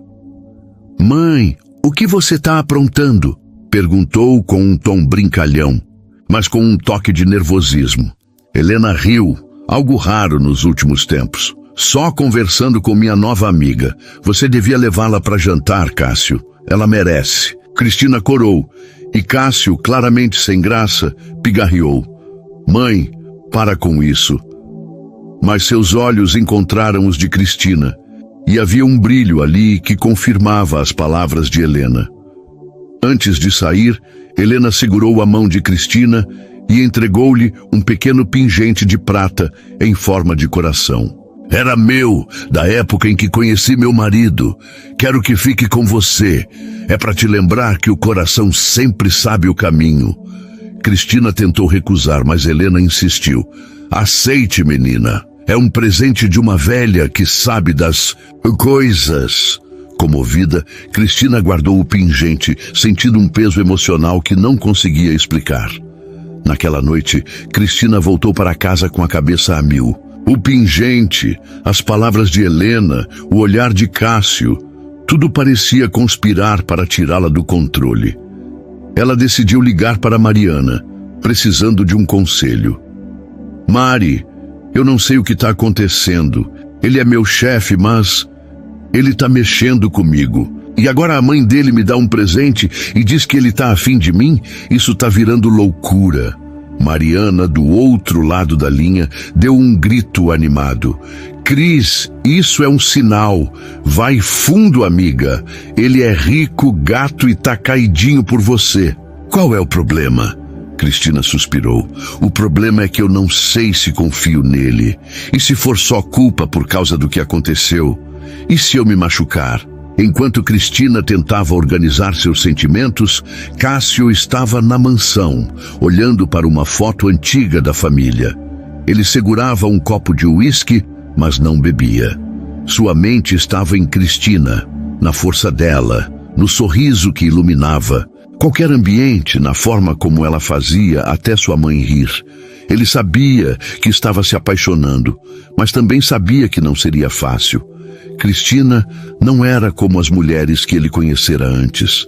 Mãe, o que você está aprontando? Perguntou com um tom brincalhão, mas com um toque de nervosismo. Helena riu, algo raro nos últimos tempos. Só conversando com minha nova amiga. Você devia levá-la para jantar, Cássio. Ela merece. Cristina corou, e Cássio, claramente sem graça, pigarreou. Mãe, para com isso. Mas seus olhos encontraram os de Cristina, e havia um brilho ali que confirmava as palavras de Helena. Antes de sair, Helena segurou a mão de Cristina e entregou-lhe um pequeno pingente de prata em forma de coração. Era meu, da época em que conheci meu marido. Quero que fique com você. É para te lembrar que o coração sempre sabe o caminho. Cristina tentou recusar, mas Helena insistiu. Aceite, menina. É um presente de uma velha que sabe das coisas. Comovida, Cristina guardou o pingente, sentindo um peso emocional que não conseguia explicar. Naquela noite, Cristina voltou para casa com a cabeça a mil. O pingente, as palavras de Helena, o olhar de Cássio, tudo parecia conspirar para tirá-la do controle. Ela decidiu ligar para Mariana, precisando de um conselho. Mari, eu não sei o que está acontecendo. Ele é meu chefe, mas ele está mexendo comigo. E agora a mãe dele me dá um presente e diz que ele está afim de mim? Isso está virando loucura. Mariana, do outro lado da linha, deu um grito animado. Cris, isso é um sinal. Vai fundo, amiga. Ele é rico, gato e tá caidinho por você. Qual é o problema? Cristina suspirou. O problema é que eu não sei se confio nele. E se for só culpa por causa do que aconteceu? E se eu me machucar? Enquanto Cristina tentava organizar seus sentimentos, Cássio estava na mansão, olhando para uma foto antiga da família. Ele segurava um copo de uísque, mas não bebia. Sua mente estava em Cristina, na força dela, no sorriso que iluminava. Qualquer ambiente, na forma como ela fazia até sua mãe rir. Ele sabia que estava se apaixonando, mas também sabia que não seria fácil. Cristina não era como as mulheres que ele conhecera antes.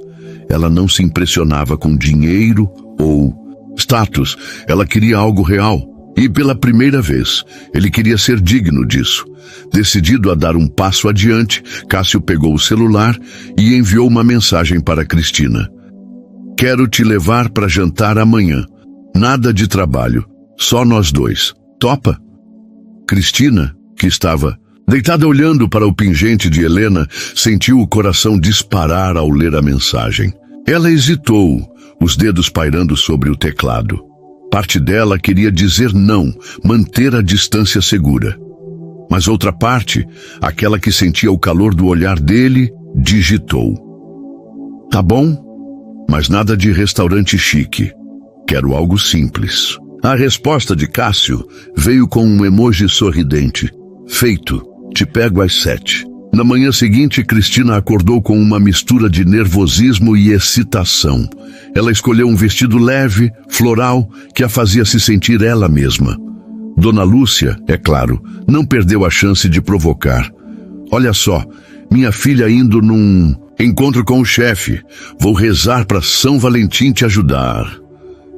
Ela não se impressionava com dinheiro ou status. Ela queria algo real. E pela primeira vez, ele queria ser digno disso. Decidido a dar um passo adiante, Cássio pegou o celular e enviou uma mensagem para Cristina. Quero te levar para jantar amanhã. Nada de trabalho. Só nós dois. Topa? Cristina, que estava deitada olhando para o pingente de Helena, sentiu o coração disparar ao ler a mensagem. Ela hesitou, os dedos pairando sobre o teclado. Parte dela queria dizer não, manter a distância segura. Mas outra parte, aquela que sentia o calor do olhar dele, digitou. Tá bom, mas nada de restaurante chique. Quero algo simples. A resposta de Cássio veio com um emoji sorridente. Feito. Te pego às 7. Na manhã seguinte, Cristina acordou com uma mistura de nervosismo e excitação. Ela escolheu um vestido leve, floral, que a fazia se sentir ela mesma. Dona Lúcia, é claro, não perdeu a chance de provocar. Olha só, minha filha indo num encontro com o chefe. Vou rezar para São Valentim te ajudar.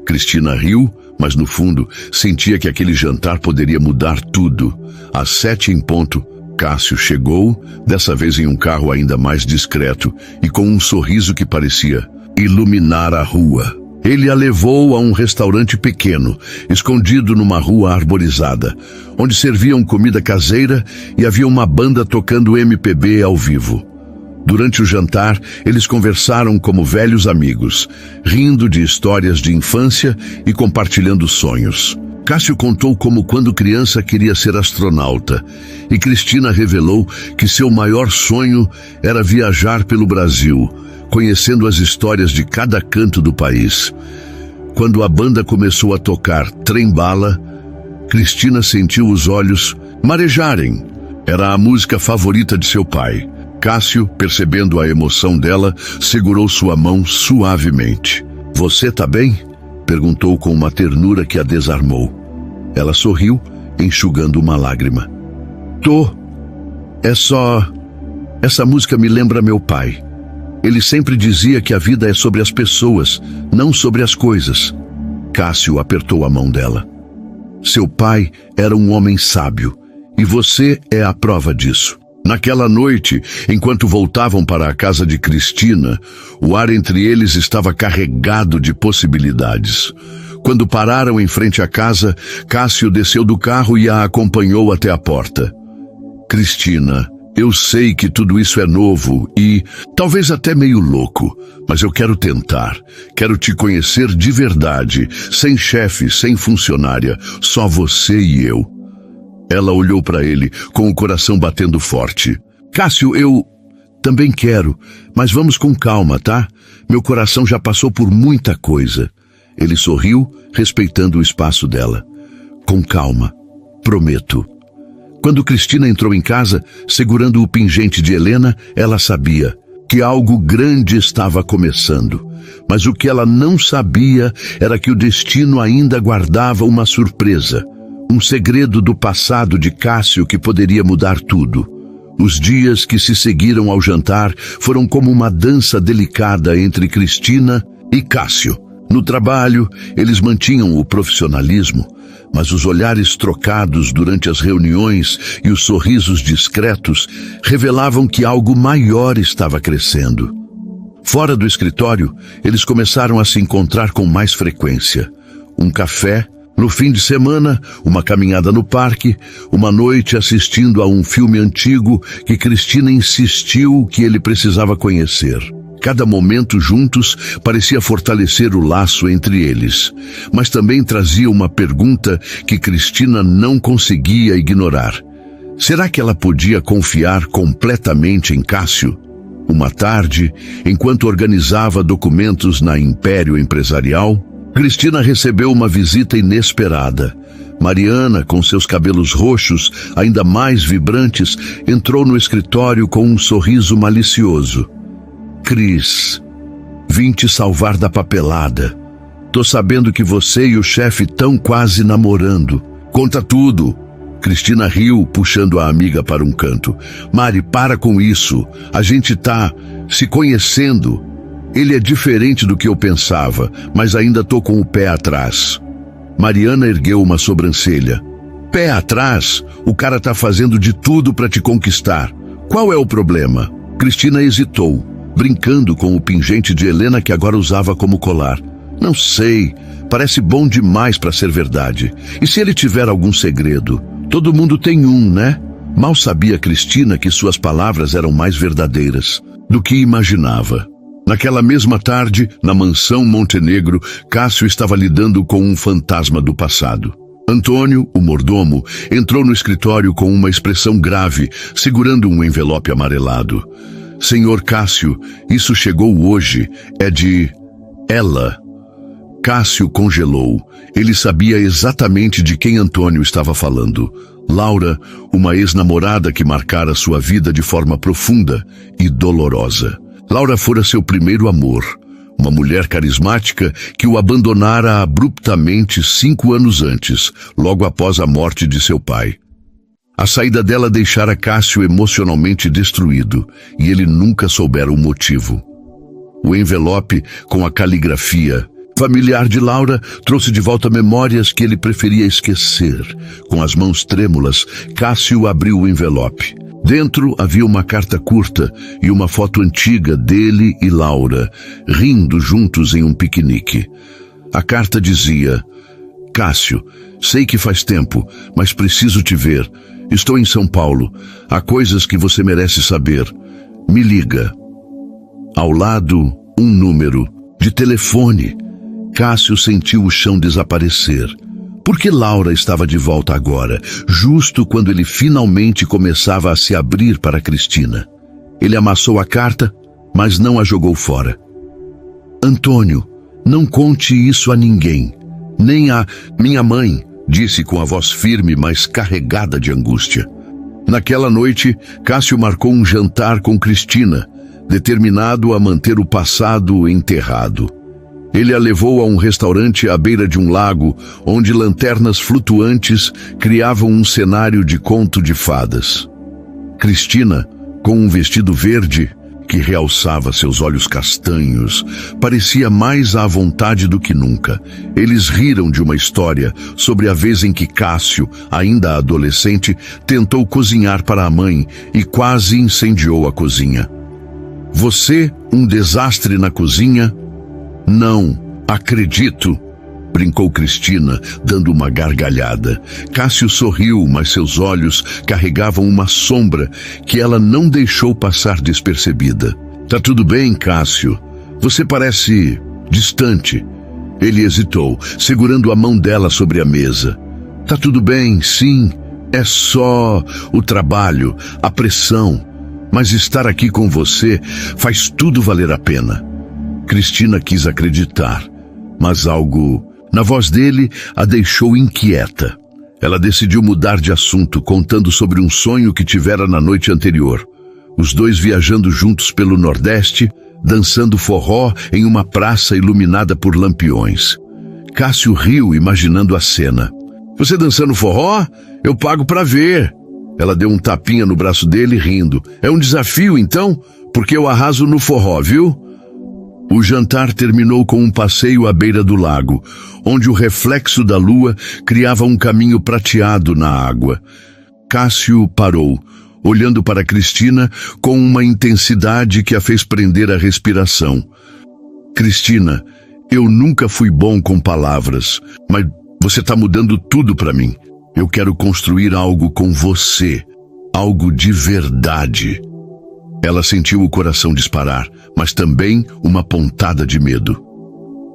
Cristina riu, mas no fundo sentia que aquele jantar poderia mudar tudo. Às 7 em ponto, Cássio chegou, dessa vez em um carro ainda mais discreto e com um sorriso que parecia iluminar a rua. Ele a levou a um restaurante pequeno, escondido numa rua arborizada, onde serviam comida caseira e havia uma banda tocando MPB ao vivo. Durante o jantar, eles conversaram como velhos amigos, rindo de histórias de infância e compartilhando sonhos. Cássio contou como quando criança queria ser astronauta, e Cristina revelou que seu maior sonho era viajar pelo Brasil, conhecendo as histórias de cada canto do país. Quando a banda começou a tocar Trem-Bala, Cristina sentiu os olhos marejarem. Era a música favorita de seu pai. Cássio, percebendo a emoção dela, segurou sua mão suavemente. Você tá bem? Perguntou com uma ternura que a desarmou. Ela sorriu, enxugando uma lágrima. Tô. É só... Essa música me lembra meu pai. Ele sempre dizia que a vida é sobre as pessoas, não sobre as coisas. Cássio apertou a mão dela. Seu pai era um homem sábio, e você é a prova disso. Naquela noite, enquanto voltavam para a casa de Cristina, o ar entre eles estava carregado de possibilidades. Quando pararam em frente à casa, Cássio desceu do carro e a acompanhou até a porta. Cristina, Eu sei que tudo isso é novo e talvez até meio louco, mas eu quero tentar. Quero te conhecer de verdade, sem chefe, sem funcionária, só você e eu. Ela olhou para ele, com o coração batendo forte. Cássio, eu também quero, mas vamos com calma, tá? Meu coração já passou por muita coisa. Ele sorriu, respeitando o espaço dela. Com calma, prometo. Quando Cristina entrou em casa, segurando o pingente de Helena, ela sabia que algo grande estava começando. Mas o que ela não sabia era que o destino ainda guardava uma surpresa. Um segredo do passado de Cássio que poderia mudar tudo. Os dias que se seguiram ao jantar foram como uma dança delicada entre Cristina e Cássio. No trabalho, eles mantinham o profissionalismo, mas os olhares trocados durante as reuniões e os sorrisos discretos revelavam que algo maior estava crescendo. Fora do escritório, eles começaram a se encontrar com mais frequência. Um café, no fim de semana, uma caminhada no parque, uma noite assistindo a um filme antigo que Cristina insistiu que ele precisava conhecer. Cada momento juntos parecia fortalecer o laço entre eles, mas também trazia uma pergunta que Cristina não conseguia ignorar. Será que ela podia confiar completamente em Cássio? Uma tarde, enquanto organizava documentos na Império Empresarial, Cristina recebeu uma visita inesperada. Mariana, com seus cabelos roxos, ainda mais vibrantes, entrou no escritório com um sorriso malicioso. Cris, vim te salvar da papelada. Tô sabendo que você e o chefe estão quase namorando. Conta tudo. Cristina riu, puxando a amiga para um canto. Mari, para com isso. A gente tá se conhecendo. Ele é diferente do que eu pensava, mas ainda tô com o pé atrás. Mariana ergueu uma sobrancelha. Pé atrás? O cara tá fazendo de tudo para te conquistar. Qual é o problema? Cristina hesitou, brincando com o pingente de Helena que agora usava como colar. Não sei, parece bom demais para ser verdade. E se ele tiver algum segredo? Todo mundo tem um, né? Mal sabia Cristina que suas palavras eram mais verdadeiras do que imaginava. Naquela mesma tarde, na mansão Montenegro, Cássio estava lidando com um fantasma do passado. Antônio, o mordomo, entrou no escritório com uma expressão grave, segurando um envelope amarelado. Senhor Cássio, isso chegou hoje. É de ela. Cássio congelou. Ele sabia exatamente de quem Antônio estava falando. Laura, uma ex-namorada que marcara sua vida de forma profunda e dolorosa. Laura fora seu primeiro amor, uma mulher carismática que o abandonara abruptamente 5 anos antes, logo após a morte de seu pai. A saída dela deixara Cássio emocionalmente destruído, e ele nunca soubera o motivo. O envelope, com a caligrafia familiar de Laura, trouxe de volta memórias que ele preferia esquecer. Com as mãos trêmulas, Cássio abriu o envelope. Dentro havia uma carta curta e uma foto antiga dele e Laura, rindo juntos em um piquenique. A carta dizia: Cássio, sei que faz tempo, mas preciso te ver. Estou em São Paulo. Há coisas que você merece saber. Me liga. Ao lado, um número de telefone. Cássio sentiu o chão desaparecer. Por que Laura estava de volta agora, justo quando ele finalmente começava a se abrir para Cristina? Ele amassou a carta, mas não a jogou fora. Antônio, não conte isso a ninguém, nem a minha mãe, disse com a voz firme, mas carregada de angústia. Naquela noite, Cássio marcou um jantar com Cristina, determinado a manter o passado enterrado. Ele a levou a um restaurante à beira de um lago, onde lanternas flutuantes criavam um cenário de conto de fadas. Cristina, com um vestido verde que realçava seus olhos castanhos, parecia mais à vontade do que nunca. Eles riram de uma história sobre a vez em que Cássio, ainda adolescente, tentou cozinhar para a mãe e quase incendiou a cozinha. Você, um desastre na cozinha? Não, acredito. brincou Cristina, dando uma gargalhada. Cássio sorriu, mas seus olhos carregavam uma sombra que ela não deixou passar despercebida. Tá tudo bem, Cássio? Você parece distante. Ele hesitou, segurando a mão dela sobre a mesa. Tá tudo bem, sim. É só o trabalho, a pressão. Mas estar aqui com você faz tudo valer a pena. Cristina quis acreditar, mas algo na voz dele a deixou inquieta. Ela decidiu mudar de assunto, contando sobre um sonho que tivera na noite anterior. Os dois viajando juntos pelo Nordeste, dançando forró em uma praça iluminada por lampiões. Cássio riu, imaginando a cena. Você dançando forró? Eu pago pra ver. Ela deu um tapinha no braço dele, rindo. É um desafio, então? Porque eu arraso no forró, viu? O jantar terminou com um passeio à beira do lago, onde o reflexo da lua criava um caminho prateado na água. Cássio parou, olhando para Cristina com uma intensidade que a fez prender a respiração. Cristina, eu nunca fui bom com palavras, mas você está mudando tudo para mim. Eu quero construir algo com você, algo de verdade. Ela sentiu o coração disparar, mas também uma pontada de medo.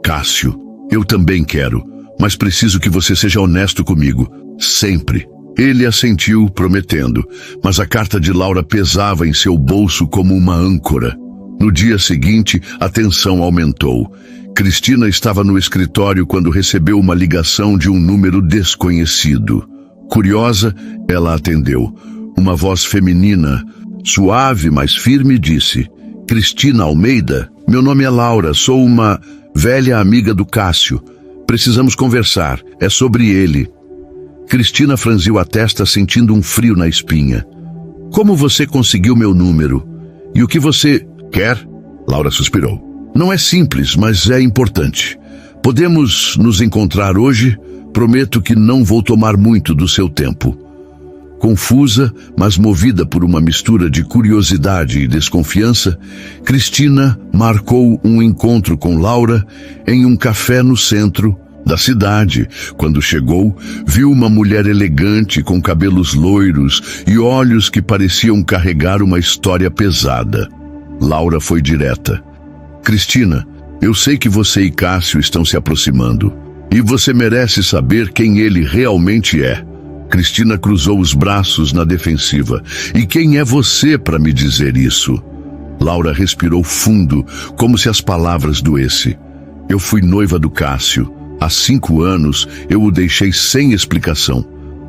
Cássio, eu também quero, mas preciso que você seja honesto comigo, sempre. Ele assentiu, prometendo, mas a carta de Laura pesava em seu bolso como uma âncora. No dia seguinte, a tensão aumentou. Cristina estava no escritório quando recebeu uma ligação de um número desconhecido. Curiosa, ela atendeu. Uma voz feminina, suave, mas firme, disse: Cristina Almeida, meu nome é Laura, sou uma velha amiga do Cássio. Precisamos conversar, é sobre ele. Cristina franziu a testa, sentindo um frio na espinha. Como você conseguiu meu número? E o que você quer? Laura suspirou. Não é simples, mas é importante. Podemos nos encontrar hoje? Prometo que não vou tomar muito do seu tempo. Confusa, mas movida por uma mistura de curiosidade e desconfiança, Cristina marcou um encontro com Laura em um café no centro da cidade. Quando chegou, viu uma mulher elegante com cabelos loiros e olhos que pareciam carregar uma história pesada. Laura foi direta. Cristina, eu sei que você e Cássio estão se aproximando. E você merece saber quem ele realmente é. Cristina cruzou os braços na defensiva. E quem é você para me dizer isso? Laura respirou fundo, como se as palavras doessem. Eu fui noiva do Cássio. Há 5 anos eu o deixei sem explicação.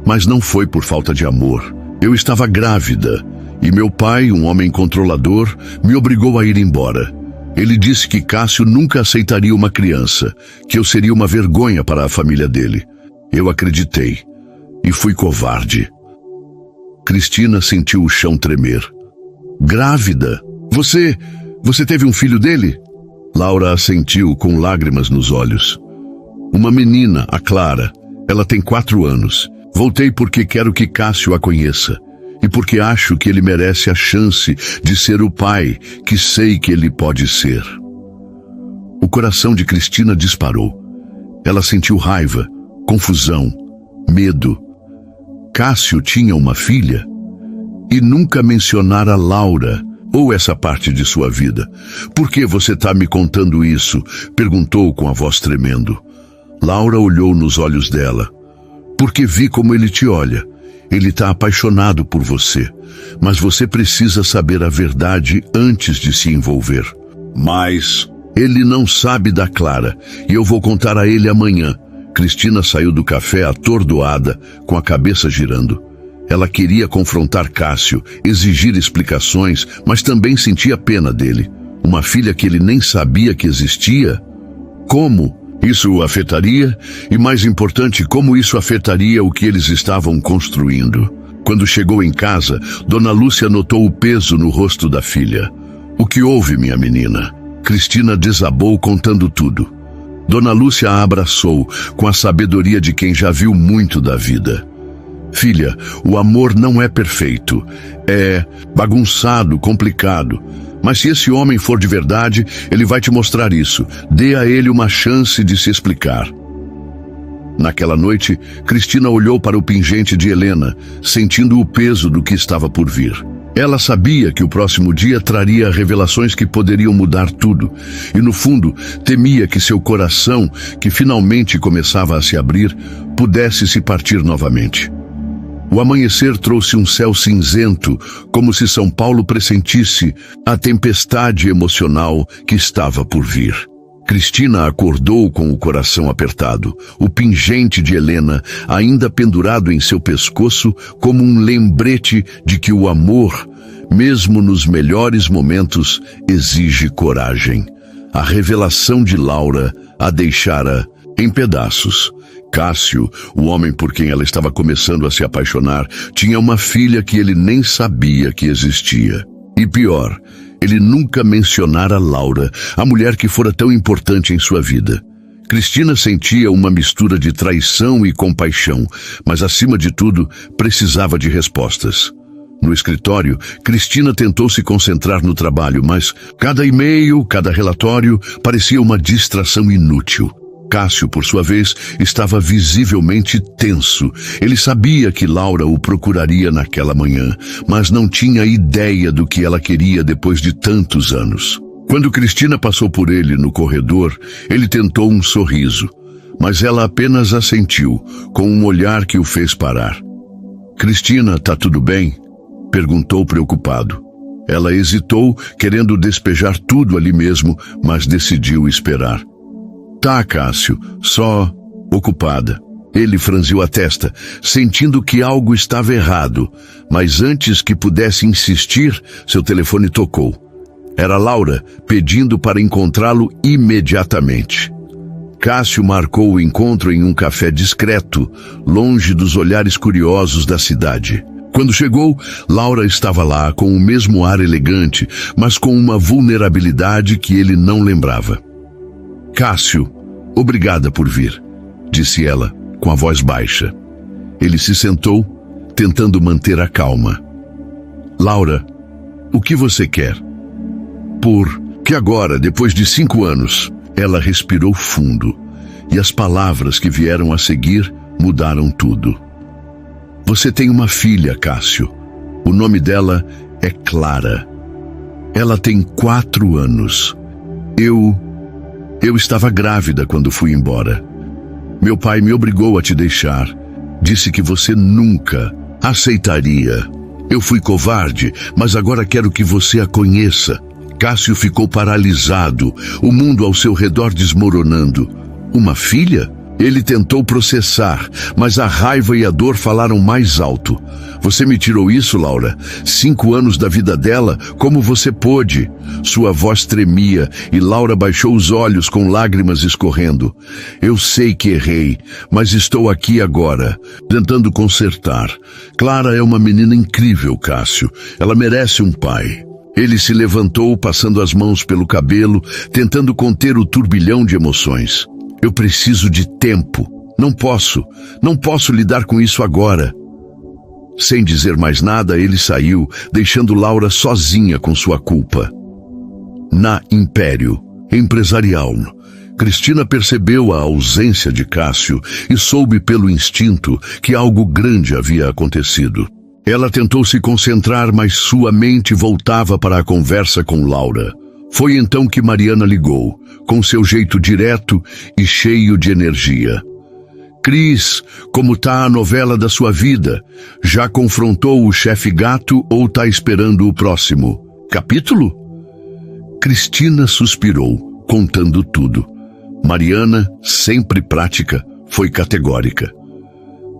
Mas não foi por falta de amor. Eu estava grávida. E meu pai, um homem controlador, me obrigou a ir embora. Ele disse que Cássio nunca aceitaria uma criança, que eu seria uma vergonha para a família dele. Eu acreditei. E fui covarde. Cristina sentiu o chão tremer. Grávida? Você teve um filho dele? Laura assentiu com lágrimas nos olhos. Uma menina, a Clara. Ela tem 4 anos. Voltei porque quero que Cássio a conheça. E porque acho que ele merece a chance de ser o pai que sei que ele pode ser. O coração de Cristina disparou. Ela sentiu raiva, confusão, medo. Cássio tinha uma filha e nunca mencionara Laura ou essa parte de sua vida. Por que você está me contando isso? Perguntou com a voz tremendo. Laura olhou nos olhos dela. Porque vi como ele te olha. Ele está apaixonado por você, mas você precisa saber a verdade antes de se envolver. Mas ele não sabe da Clara, e eu vou contar a ele amanhã. Cristina saiu do café atordoada, com a cabeça girando. Ela queria confrontar Cássio, exigir explicações, mas também sentia pena dele. Uma filha que ele nem sabia que existia? Como isso o afetaria? E mais importante, como isso afetaria o que eles estavam construindo? Quando chegou em casa, Dona Lúcia notou o peso no rosto da filha. O que houve, minha menina? Cristina desabou contando tudo. Dona Lúcia a abraçou, com a sabedoria de quem já viu muito da vida. Filha, o amor não é perfeito. É bagunçado, complicado. Mas se esse homem for de verdade, ele vai te mostrar isso. Dê a ele uma chance de se explicar. Naquela noite, Cristina olhou para o pingente de Helena, sentindo o peso do que estava por vir. Ela sabia que o próximo dia traria revelações que poderiam mudar tudo, e no fundo temia que seu coração, que finalmente começava a se abrir, pudesse se partir novamente. O amanhecer trouxe um céu cinzento, como se São Paulo pressentisse a tempestade emocional que estava por vir. Cristina acordou com o coração apertado, o pingente de Helena ainda pendurado em seu pescoço como um lembrete de que o amor, mesmo nos melhores momentos, exige coragem. A revelação de Laura a deixara em pedaços. Cássio, o homem por quem ela estava começando a se apaixonar, tinha uma filha que ele nem sabia que existia. E pior, ele nunca mencionara Laura, a mulher que fora tão importante em sua vida. Cristina sentia uma mistura de traição e compaixão, mas acima de tudo, precisava de respostas. No escritório, Cristina tentou se concentrar no trabalho, mas cada e-mail, cada relatório parecia uma distração inútil. Cássio, por sua vez, estava visivelmente tenso. Ele sabia que Laura o procuraria naquela manhã, mas não tinha ideia do que ela queria depois de tantos anos. Quando Cristina passou por ele no corredor, ele tentou um sorriso, mas ela apenas assentiu, com um olhar que o fez parar. "Cristina, tá tudo bem?" perguntou preocupado. Ela hesitou, querendo despejar tudo ali mesmo, mas decidiu esperar. "Tá, Cássio, só ocupada." Ele franziu a testa, sentindo que algo estava errado, mas antes que pudesse insistir, seu telefone tocou. Era Laura, pedindo para encontrá-lo imediatamente. Cássio marcou o encontro em um café discreto, longe dos olhares curiosos da cidade. Quando chegou, Laura estava lá com o mesmo ar elegante, mas com uma vulnerabilidade que ele não lembrava. "Cássio, obrigada por vir", disse ela, com a voz baixa. Ele se sentou, tentando manter a calma. "Laura, o que você quer?" "Porque agora, depois de 5 anos, ela respirou fundo, e as palavras que vieram a seguir mudaram tudo. "Você tem uma filha, Cássio. O nome dela é Clara. Ela tem 4 anos. Eu estava grávida quando fui embora. Meu pai me obrigou a te deixar. Disse que você nunca aceitaria. Eu fui covarde, mas agora quero que você a conheça." Cássio ficou paralisado, o mundo ao seu redor desmoronando. "Uma filha?" Ele tentou processar, mas a raiva e a dor falaram mais alto. "Você me tirou isso, Laura? 5 anos da vida dela? Como você pôde?" Sua voz tremia e Laura baixou os olhos com lágrimas escorrendo. "Eu sei que errei, mas estou aqui agora, tentando consertar. Clara é uma menina incrível, Cássio. Ela merece um pai." Ele se levantou, passando as mãos pelo cabelo, tentando conter o turbilhão de emoções. "Eu preciso de tempo. Não posso lidar com isso agora." Sem dizer mais nada, ele saiu, deixando Laura sozinha com sua culpa. Na Império Empresarial, Cristina percebeu a ausência de Cássio e soube pelo instinto que algo grande havia acontecido. Ela tentou se concentrar, mas sua mente voltava para a conversa com Laura. Foi então que Mariana ligou, com seu jeito direto e cheio de energia. "Cris, como tá a novela da sua vida? Já confrontou o chefe gato ou tá esperando o próximo capítulo?" Cristina suspirou, contando tudo. Mariana, sempre prática, foi categórica.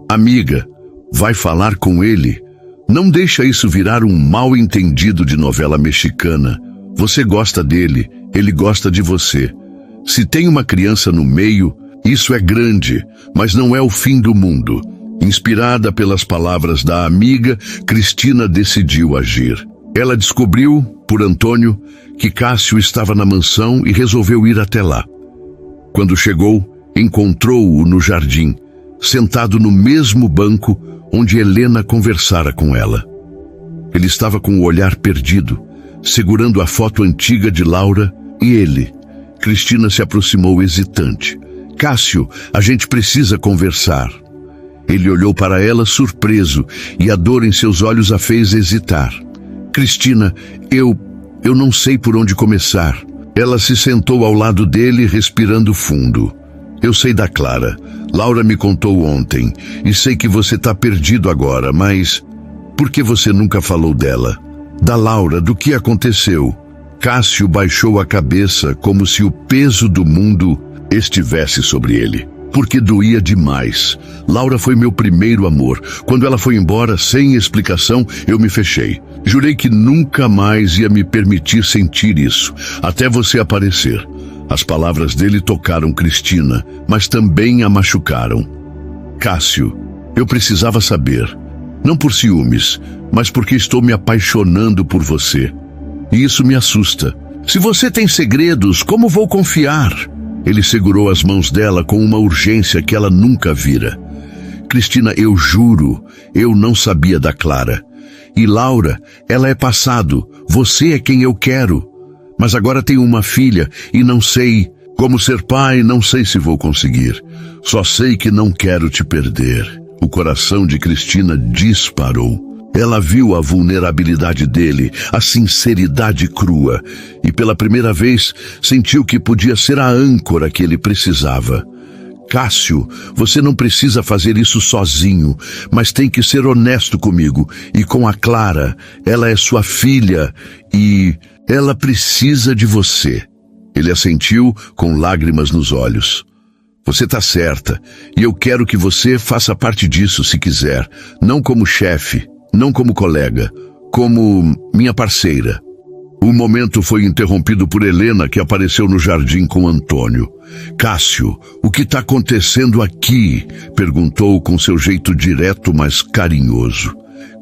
"Amiga, vai falar com ele? Não deixa isso virar um mal-entendido de novela mexicana. Você gosta dele, ele gosta de você. Se tem uma criança no meio, isso é grande, mas não é o fim do mundo." Inspirada pelas palavras da amiga, Cristina decidiu agir. Ela descobriu, por Antônio, que Cássio estava na mansão e resolveu ir até lá. Quando chegou, encontrou-o no jardim, sentado no mesmo banco onde Helena conversara com ela. Ele estava com o olhar perdido, segurando a foto antiga de Laura, e ele. Cristina se aproximou hesitante, Cássio, a gente precisa conversar. Ele olhou para ela surpreso e a dor em seus olhos a fez hesitar. Cristina, eu não sei por onde começar. Ela se sentou ao lado dele, respirando fundo. Eu sei da Clara. Laura me contou ontem e sei que você está perdido agora, mas por que você nunca falou dela? Da Laura, do que aconteceu? Cássio baixou a cabeça como se o peso do mundo estivesse sobre ele. Porque doía demais. Laura foi meu primeiro amor. Quando ela foi embora, sem explicação, eu me fechei. Jurei que nunca mais ia me permitir sentir isso, até você aparecer. As palavras dele tocaram Cristina, mas também a machucaram. Cássio, eu precisava saber. Não por ciúmes, mas porque estou me apaixonando por você. E isso me assusta. Se você tem segredos, como vou confiar? Ele segurou as mãos dela com uma urgência que ela nunca vira. Cristina, eu juro, eu não sabia da Clara. E Laura, ela é passado, você é quem eu quero. Mas agora tenho uma filha e não sei como ser pai, não sei se vou conseguir. Só sei que não quero te perder. O coração de Cristina disparou. Ela viu a vulnerabilidade dele, a sinceridade crua, e pela primeira vez sentiu que podia ser a âncora que ele precisava. Cássio, você não precisa fazer isso sozinho, mas tem que ser honesto comigo e com a Clara. Ela é sua filha e ela precisa de você. Ele assentiu com lágrimas nos olhos. Você está certa, e eu quero que você faça parte disso se quiser, não como chefe, não como colega, como minha parceira. O momento foi interrompido por Helena, que apareceu no jardim com Antônio. Cássio, o que está acontecendo aqui? Perguntou com seu jeito direto, mas carinhoso.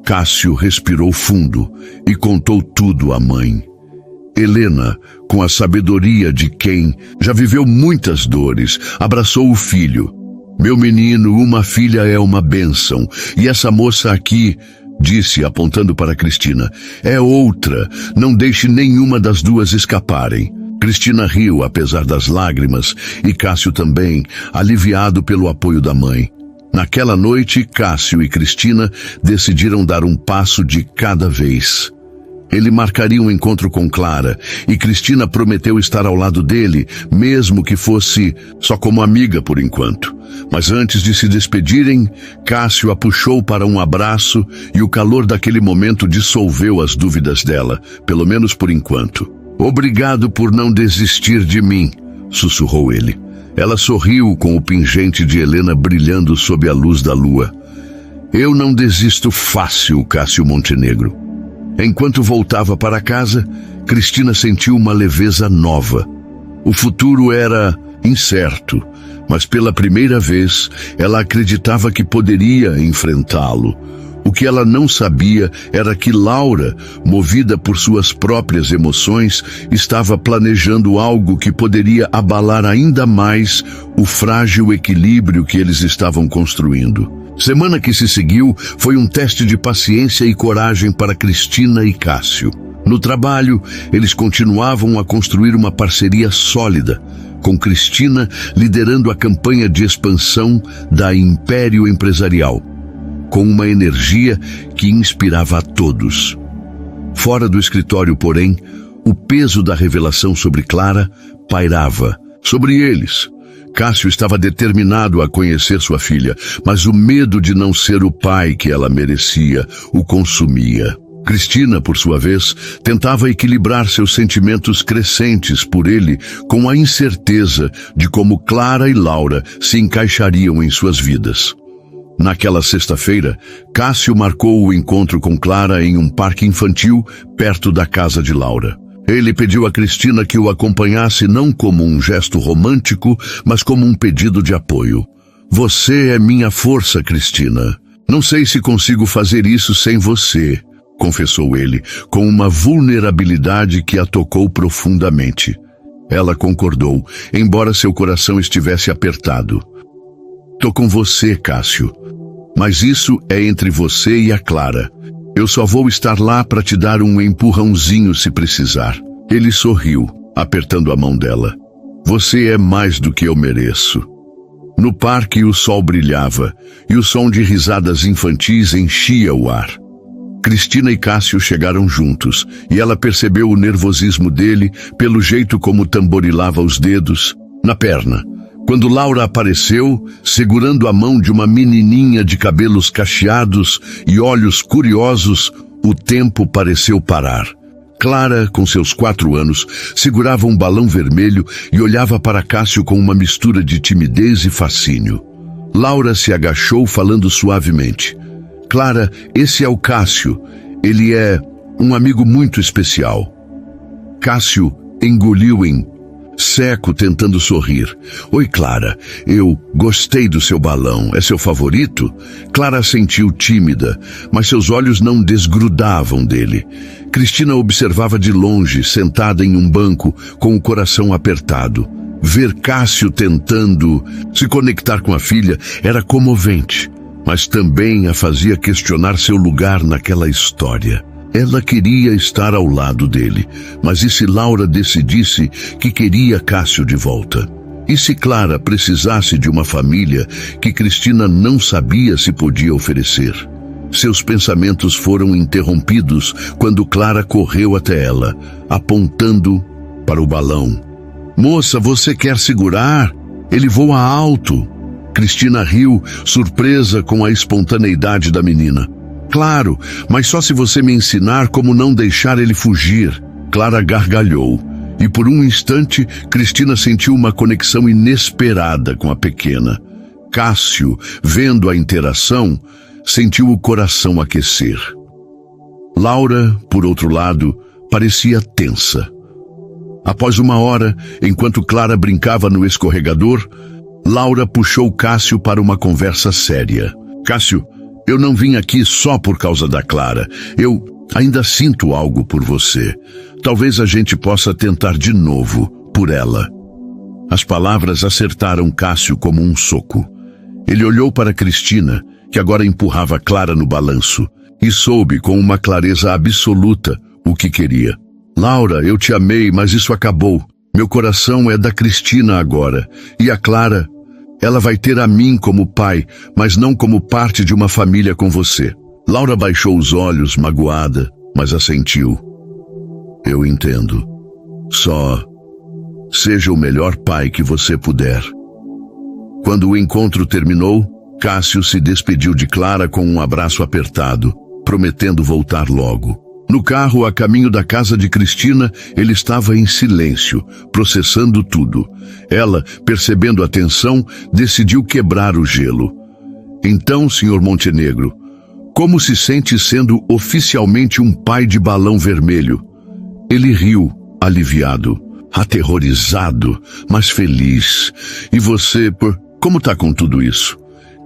Cássio respirou fundo e contou tudo à mãe. Helena, com a sabedoria de quem já viveu muitas dores, abraçou o filho. Meu menino, uma filha é uma bênção, e essa moça aqui, disse apontando para Cristina, é outra, não deixe nenhuma das duas escaparem. Cristina riu apesar das lágrimas e Cássio também, aliviado pelo apoio da mãe. Naquela noite, Cássio e Cristina decidiram dar um passo de cada vez. Ele marcaria um encontro com Clara e Cristina prometeu estar ao lado dele, mesmo que fosse só como amiga por enquanto. Mas antes de se despedirem, Cássio a puxou para um abraço e o calor daquele momento dissolveu as dúvidas dela, pelo menos por enquanto. Obrigado por não desistir de mim, sussurrou ele. Ela sorriu com o pingente de Helena brilhando sob a luz da lua. Eu não desisto fácil, Cássio Montenegro. Enquanto voltava para casa, Cristina sentiu uma leveza nova. O futuro era incerto, mas pela primeira vez ela acreditava que poderia enfrentá-lo. O que ela não sabia era que Laura, movida por suas próprias emoções, estava planejando algo que poderia abalar ainda mais o frágil equilíbrio que eles estavam construindo. Semana que se seguiu foi um teste de paciência e coragem para Cristina e Cássio. No trabalho, eles continuavam a construir uma parceria sólida, com Cristina liderando a campanha de expansão da Império Empresarial, com uma energia que inspirava a todos. Fora do escritório, porém, o peso da revelação sobre Clara pairava sobre eles. Cássio estava determinado a conhecer sua filha, mas o medo de não ser o pai que ela merecia o consumia. Cristina, por sua vez, tentava equilibrar seus sentimentos crescentes por ele com a incerteza de como Clara e Laura se encaixariam em suas vidas. Naquela sexta-feira, Cássio marcou o encontro com Clara em um parque infantil perto da casa de Laura. Ele pediu a Cristina que o acompanhasse não como um gesto romântico, mas como um pedido de apoio. Você é minha força, Cristina. Não sei se consigo fazer isso sem você, confessou ele, com uma vulnerabilidade que a tocou profundamente. Ela concordou, embora seu coração estivesse apertado. Tô com você, Cássio. Mas isso é entre você e a Clara. Eu só vou estar lá para te dar um empurrãozinho se precisar. Ele sorriu, apertando a mão dela. Você é mais do que eu mereço. No parque o sol brilhava e o som de risadas infantis enchia o ar. Cristina e Cássio chegaram juntos e ela percebeu o nervosismo dele pelo jeito como tamborilava os dedos na perna. Quando Laura apareceu, segurando a mão de uma menininha de cabelos cacheados e olhos curiosos, o tempo pareceu parar. Clara, com seus 4 anos, segurava um balão vermelho e olhava para Cássio com uma mistura de timidez e fascínio. Laura se agachou falando suavemente. Clara, esse é o Cássio. Ele é um amigo muito especial. Cássio engoliu em seco, tentando sorrir. Oi, Clara, eu gostei do seu balão. É seu favorito? Clara sentiu tímida, mas seus olhos não desgrudavam dele. Cristina observava de longe, sentada em um banco, com o coração apertado. Ver Cássio tentando se conectar com a filha era comovente, mas também a fazia questionar seu lugar naquela história. Ela queria estar ao lado dele, mas e se Laura decidisse que queria Cássio de volta? E se Clara precisasse de uma família que Cristina não sabia se podia oferecer? Seus pensamentos foram interrompidos quando Clara correu até ela, apontando para o balão. Moça, você quer segurar? Ele voa alto. Cristina riu, surpresa com a espontaneidade da menina. Claro, mas só se você me ensinar como não deixar ele fugir. Clara gargalhou, e por um instante, Cristina sentiu uma conexão inesperada com a pequena. Cássio, vendo a interação, sentiu o coração aquecer. Laura, por outro lado, parecia tensa. Após 1 hora, enquanto Clara brincava no escorregador, Laura puxou Cássio para uma conversa séria. Cássio, eu não vim aqui só por causa da Clara. Eu ainda sinto algo por você. Talvez a gente possa tentar de novo por ela. As palavras acertaram Cássio como um soco. Ele olhou para Cristina, que agora empurrava Clara no balanço, e soube com uma clareza absoluta o que queria. Laura, eu te amei, mas isso acabou. Meu coração é da Cristina agora. E a Clara, ela vai ter a mim como pai, mas não como parte de uma família com você. Laura baixou os olhos, magoada, mas assentiu. Eu entendo. Só seja o melhor pai que você puder. Quando o encontro terminou, Cássio se despediu de Clara com um abraço apertado, prometendo voltar logo. No carro, a caminho da casa de Cristina, ele estava em silêncio, processando tudo. Ela, percebendo a tensão, decidiu quebrar o gelo. Então, Sr. Montenegro, como se sente sendo oficialmente um pai de balão vermelho? Ele riu, aliviado, aterrorizado, mas feliz. E você, como está com tudo isso?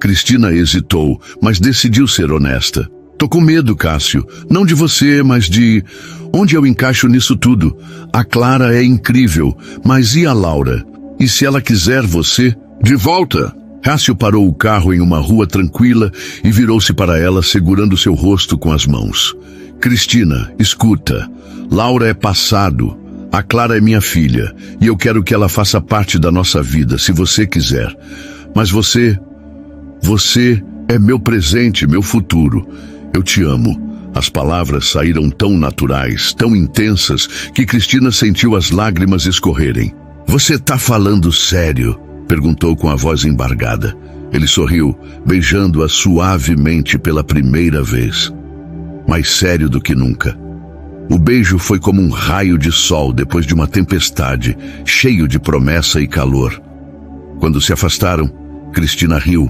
Cristina hesitou, mas decidiu ser honesta. Tô com medo, Cássio. Não de você, mas de onde eu encaixo nisso tudo. A Clara é incrível, mas e a Laura? E se ela quiser você? De volta! Cássio parou o carro em uma rua tranquila e virou-se para ela, segurando seu rosto com as mãos. Cristina, escuta. Laura é passado. A Clara é minha filha, e eu quero que ela faça parte da nossa vida, se você quiser. Mas você é meu presente, meu futuro. Eu te amo. As palavras saíram tão naturais, tão intensas, que Cristina sentiu as lágrimas escorrerem. Você tá falando sério? Perguntou com a voz embargada. Ele sorriu, beijando-a suavemente pela primeira vez. Mais sério do que nunca. O beijo foi como um raio de sol depois de uma tempestade, cheio de promessa e calor. Quando se afastaram, Cristina riu,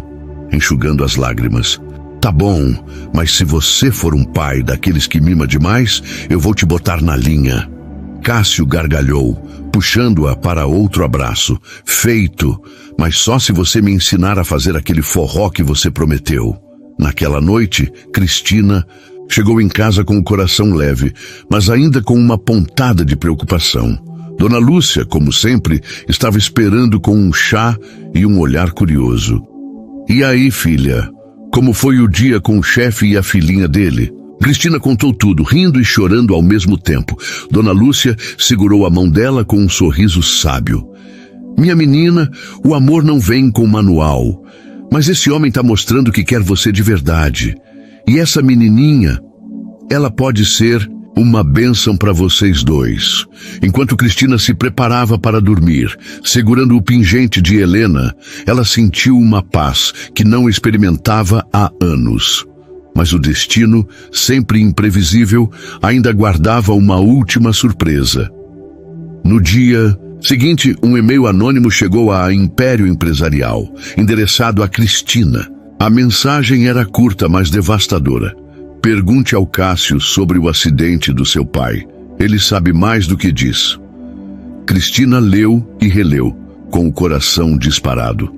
enxugando as lágrimas. Tá bom, mas se você for um pai daqueles que mima demais, eu vou te botar na linha. Cássio gargalhou, puxando-a para outro abraço. Feito, mas só se você me ensinar a fazer aquele forró que você prometeu. Naquela noite, Cristina chegou em casa com o coração leve, mas ainda com uma pontada de preocupação. Dona Lúcia, como sempre, estava esperando com um chá e um olhar curioso. E aí, filha? Como foi o dia com o chefe e a filhinha dele? Cristina contou tudo, rindo e chorando ao mesmo tempo. Dona Lúcia segurou a mão dela com um sorriso sábio. Minha menina, o amor não vem com manual, mas esse homem está mostrando que quer você de verdade. E essa menininha, ela pode ser uma bênção para vocês dois. Enquanto Cristina se preparava para dormir, segurando o pingente de Helena, ela sentiu uma paz que não experimentava há anos. Mas o destino, sempre imprevisível, ainda guardava uma última surpresa. No dia seguinte, um e-mail anônimo chegou à Império Empresarial, endereçado a Cristina. A mensagem era curta, mas devastadora. Pergunte ao Cássio sobre o acidente do seu pai. Ele sabe mais do que diz. Cristina leu e releu, com o coração disparado.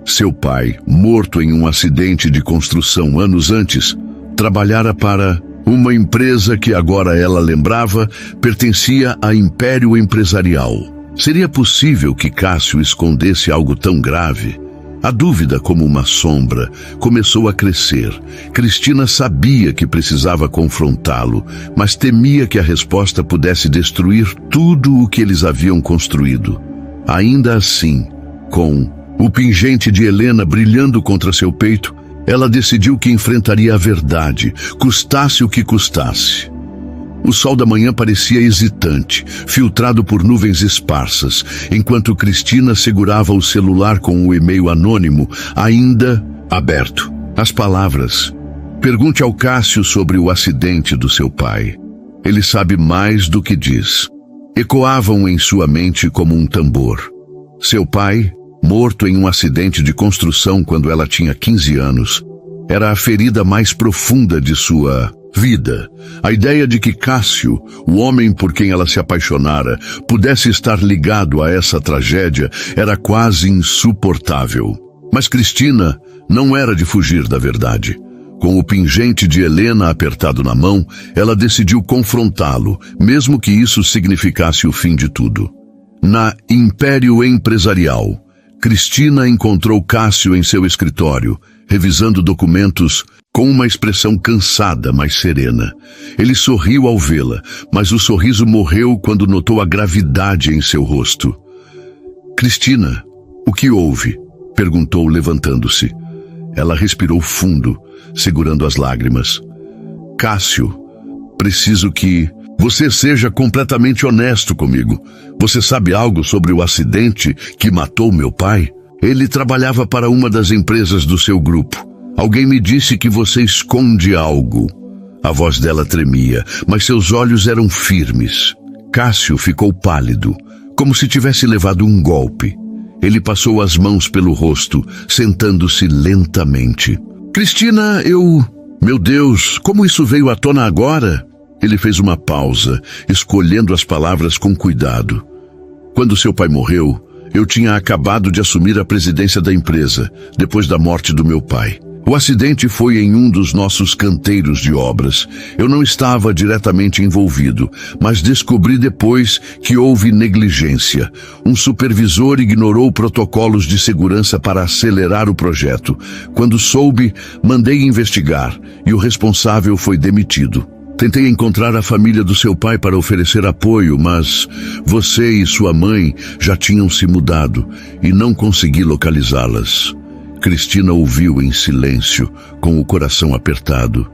Seu pai, morto em um acidente de construção anos antes, trabalhara para uma empresa que agora ela lembrava pertencia à Império Empresarial. Seria possível que Cássio escondesse algo tão grave? A dúvida, como uma sombra, começou a crescer. Cristina sabia que precisava confrontá-lo, mas temia que a resposta pudesse destruir tudo o que eles haviam construído. Ainda assim, com o pingente de Helena brilhando contra seu peito, ela decidiu que enfrentaria a verdade, custasse o que custasse. O sol da manhã parecia hesitante, filtrado por nuvens esparsas, enquanto Cristina segurava o celular com o e-mail anônimo ainda aberto. As palavras: pergunte ao Cássio sobre o acidente do seu pai. Ele sabe mais do que diz. Ecoavam em sua mente como um tambor. Seu pai, morto em um acidente de construção quando ela tinha 15 anos, era a ferida mais profunda de sua vida. A ideia de que Cássio, o homem por quem ela se apaixonara, pudesse estar ligado a essa tragédia era quase insuportável. Mas Cristina não era de fugir da verdade. Com o pingente de Helena apertado na mão, ela decidiu confrontá-lo, mesmo que isso significasse o fim de tudo. Na Império Empresarial, Cristina encontrou Cássio em seu escritório, revisando documentos com uma expressão cansada, mas serena. Ele sorriu ao vê-la, mas o sorriso morreu quando notou a gravidade em seu rosto. Cristina, o que houve? Perguntou, levantando-se. Ela respirou fundo, segurando as lágrimas. Cássio, preciso que você seja completamente honesto comigo. Você sabe algo sobre o acidente que matou meu pai? Ele trabalhava para uma das empresas do seu grupo. Alguém me disse que você esconde algo. A voz dela tremia, mas seus olhos eram firmes. Cássio ficou pálido, como se tivesse levado um golpe. Ele passou as mãos pelo rosto, sentando-se lentamente. Cristina, Meu Deus, como isso veio à tona agora? Ele fez uma pausa, escolhendo as palavras com cuidado. Quando seu pai morreu, eu tinha acabado de assumir a presidência da empresa, depois da morte do meu pai. O acidente foi em um dos nossos canteiros de obras. Eu não estava diretamente envolvido, mas descobri depois que houve negligência. Um supervisor ignorou protocolos de segurança para acelerar o projeto. Quando soube, mandei investigar e o responsável foi demitido. Tentei encontrar a família do seu pai para oferecer apoio, mas você e sua mãe já tinham se mudado e não consegui localizá-las. Cristina ouviu em silêncio, com o coração apertado.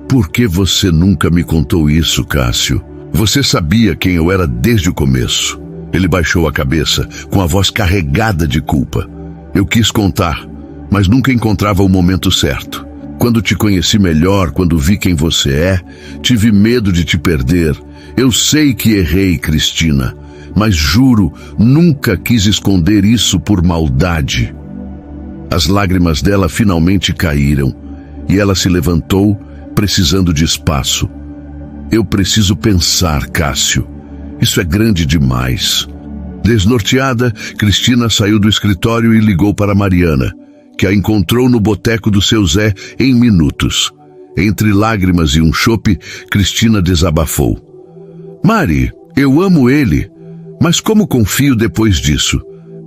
Por que você nunca me contou isso, Cássio? Você sabia quem eu era desde o começo. Ele baixou a cabeça, com a voz carregada de culpa. Eu quis contar, mas nunca encontrava o momento certo. Quando te conheci melhor, quando vi quem você é, tive medo de te perder. Eu sei que errei, Cristina, mas juro, nunca quis esconder isso por maldade. As lágrimas dela finalmente caíram e ela se levantou, precisando de espaço. Eu preciso pensar, Cássio. Isso é grande demais. Desnorteada, Cristina saiu do escritório e ligou para Mariana, que a encontrou no boteco do seu Zé em minutos. Entre lágrimas e um chope, Cristina desabafou. Mari, eu amo ele, mas como confio depois disso?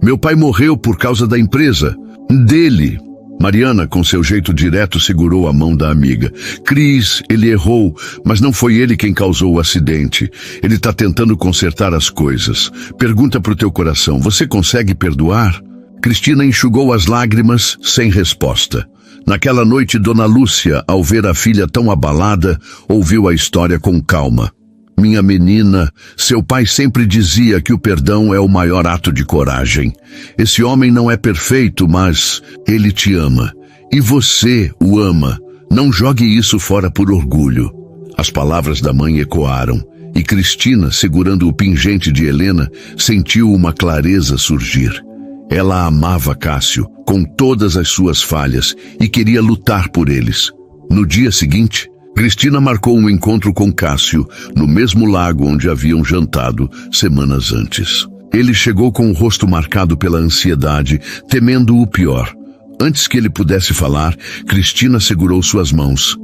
Meu pai morreu por causa da empresa. Dele. Mariana, com seu jeito direto, segurou a mão da amiga. Cris, ele errou, mas não foi ele quem causou o acidente. Ele está tentando consertar as coisas. Pergunta pro teu coração, você consegue perdoar? Cristina enxugou as lágrimas sem resposta. Naquela noite, Dona Lúcia, ao ver a filha tão abalada, ouviu a história com calma. Minha menina, seu pai sempre dizia que o perdão é o maior ato de coragem. Esse homem não é perfeito, mas ele te ama. E você o ama. Não jogue isso fora por orgulho. As palavras da mãe ecoaram, e Cristina, segurando o pingente de Helena, sentiu uma clareza surgir. Ela amava Cássio, com todas as suas falhas, e queria lutar por eles. No dia seguinte, Cristina marcou um encontro com Cássio, no mesmo lago onde haviam jantado semanas antes. Ele chegou com o rosto marcado pela ansiedade, temendo o pior. Antes que ele pudesse falar, Cristina segurou suas mãos.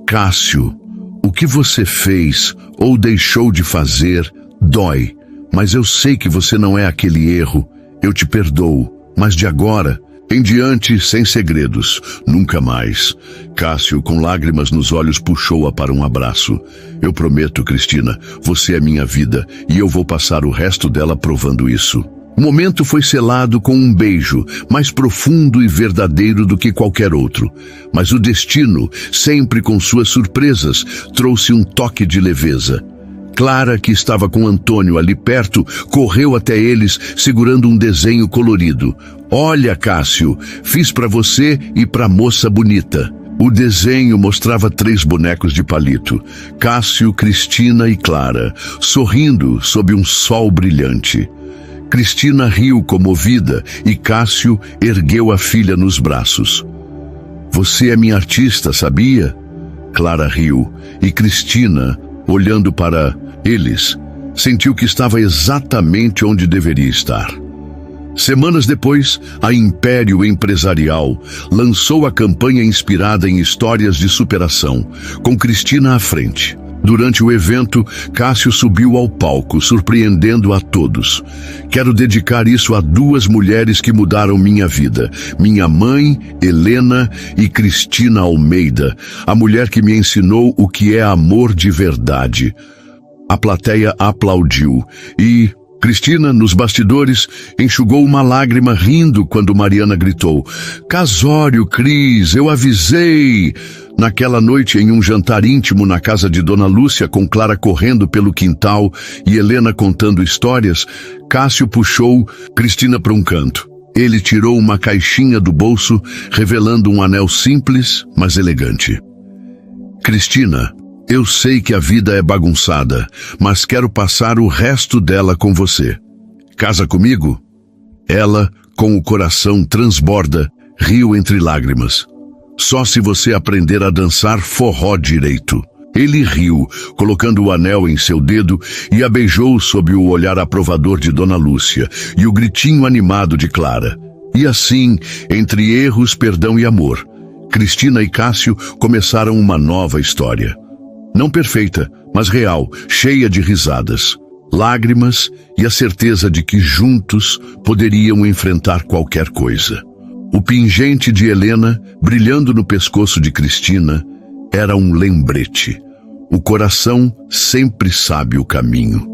Cássio, o que você fez ou deixou de fazer dói, mas eu sei que você não é aquele erro. Eu te perdoo, mas de agora em diante, sem segredos, nunca mais. Cássio, com lágrimas nos olhos, puxou-a para um abraço. Eu prometo, Cristina, você é minha vida e eu vou passar o resto dela provando isso. O momento foi selado com um beijo, mais profundo e verdadeiro do que qualquer outro. Mas o destino, sempre com suas surpresas, trouxe um toque de leveza. Clara, que estava com Antônio ali perto, correu até eles, segurando um desenho colorido. Olha, Cássio, fiz para você e para a moça bonita. O desenho mostrava 3 bonecos de palito. Cássio, Cristina e Clara, sorrindo sob um sol brilhante. Cristina riu comovida e Cássio ergueu a filha nos braços. Você é minha artista, sabia? Clara riu e Cristina, olhando para eles, sentiu que estava exatamente onde deveria estar. Semanas depois, a Império Empresarial lançou a campanha inspirada em histórias de superação, com Cristina à frente. Durante o evento, Cássio subiu ao palco, surpreendendo a todos. Quero dedicar isso a 2 mulheres que mudaram minha vida. Minha mãe, Helena, e Cristina Almeida, a mulher que me ensinou o que é amor de verdade. A plateia aplaudiu e Cristina, nos bastidores, enxugou uma lágrima rindo quando Mariana gritou: Casório, Cris, eu avisei! Naquela noite, em um jantar íntimo na casa de Dona Lúcia, com Clara correndo pelo quintal e Helena contando histórias, Cássio puxou Cristina para um canto. Ele tirou uma caixinha do bolso, revelando um anel simples, mas elegante. Cristina, eu sei que a vida é bagunçada, mas quero passar o resto dela com você. Casa comigo? Ela, com o coração transborda, riu entre lágrimas. Só se você aprender a dançar forró direito. Ele riu, colocando o anel em seu dedo e a beijou sob o olhar aprovador de Dona Lúcia e o gritinho animado de Clara. E assim, entre erros, perdão e amor, Cristina e Cássio começaram uma nova história. Não perfeita, mas real, cheia de risadas, lágrimas e a certeza de que juntos poderiam enfrentar qualquer coisa. O pingente de Helena, brilhando no pescoço de Cristina, era um lembrete. O coração sempre sabe o caminho.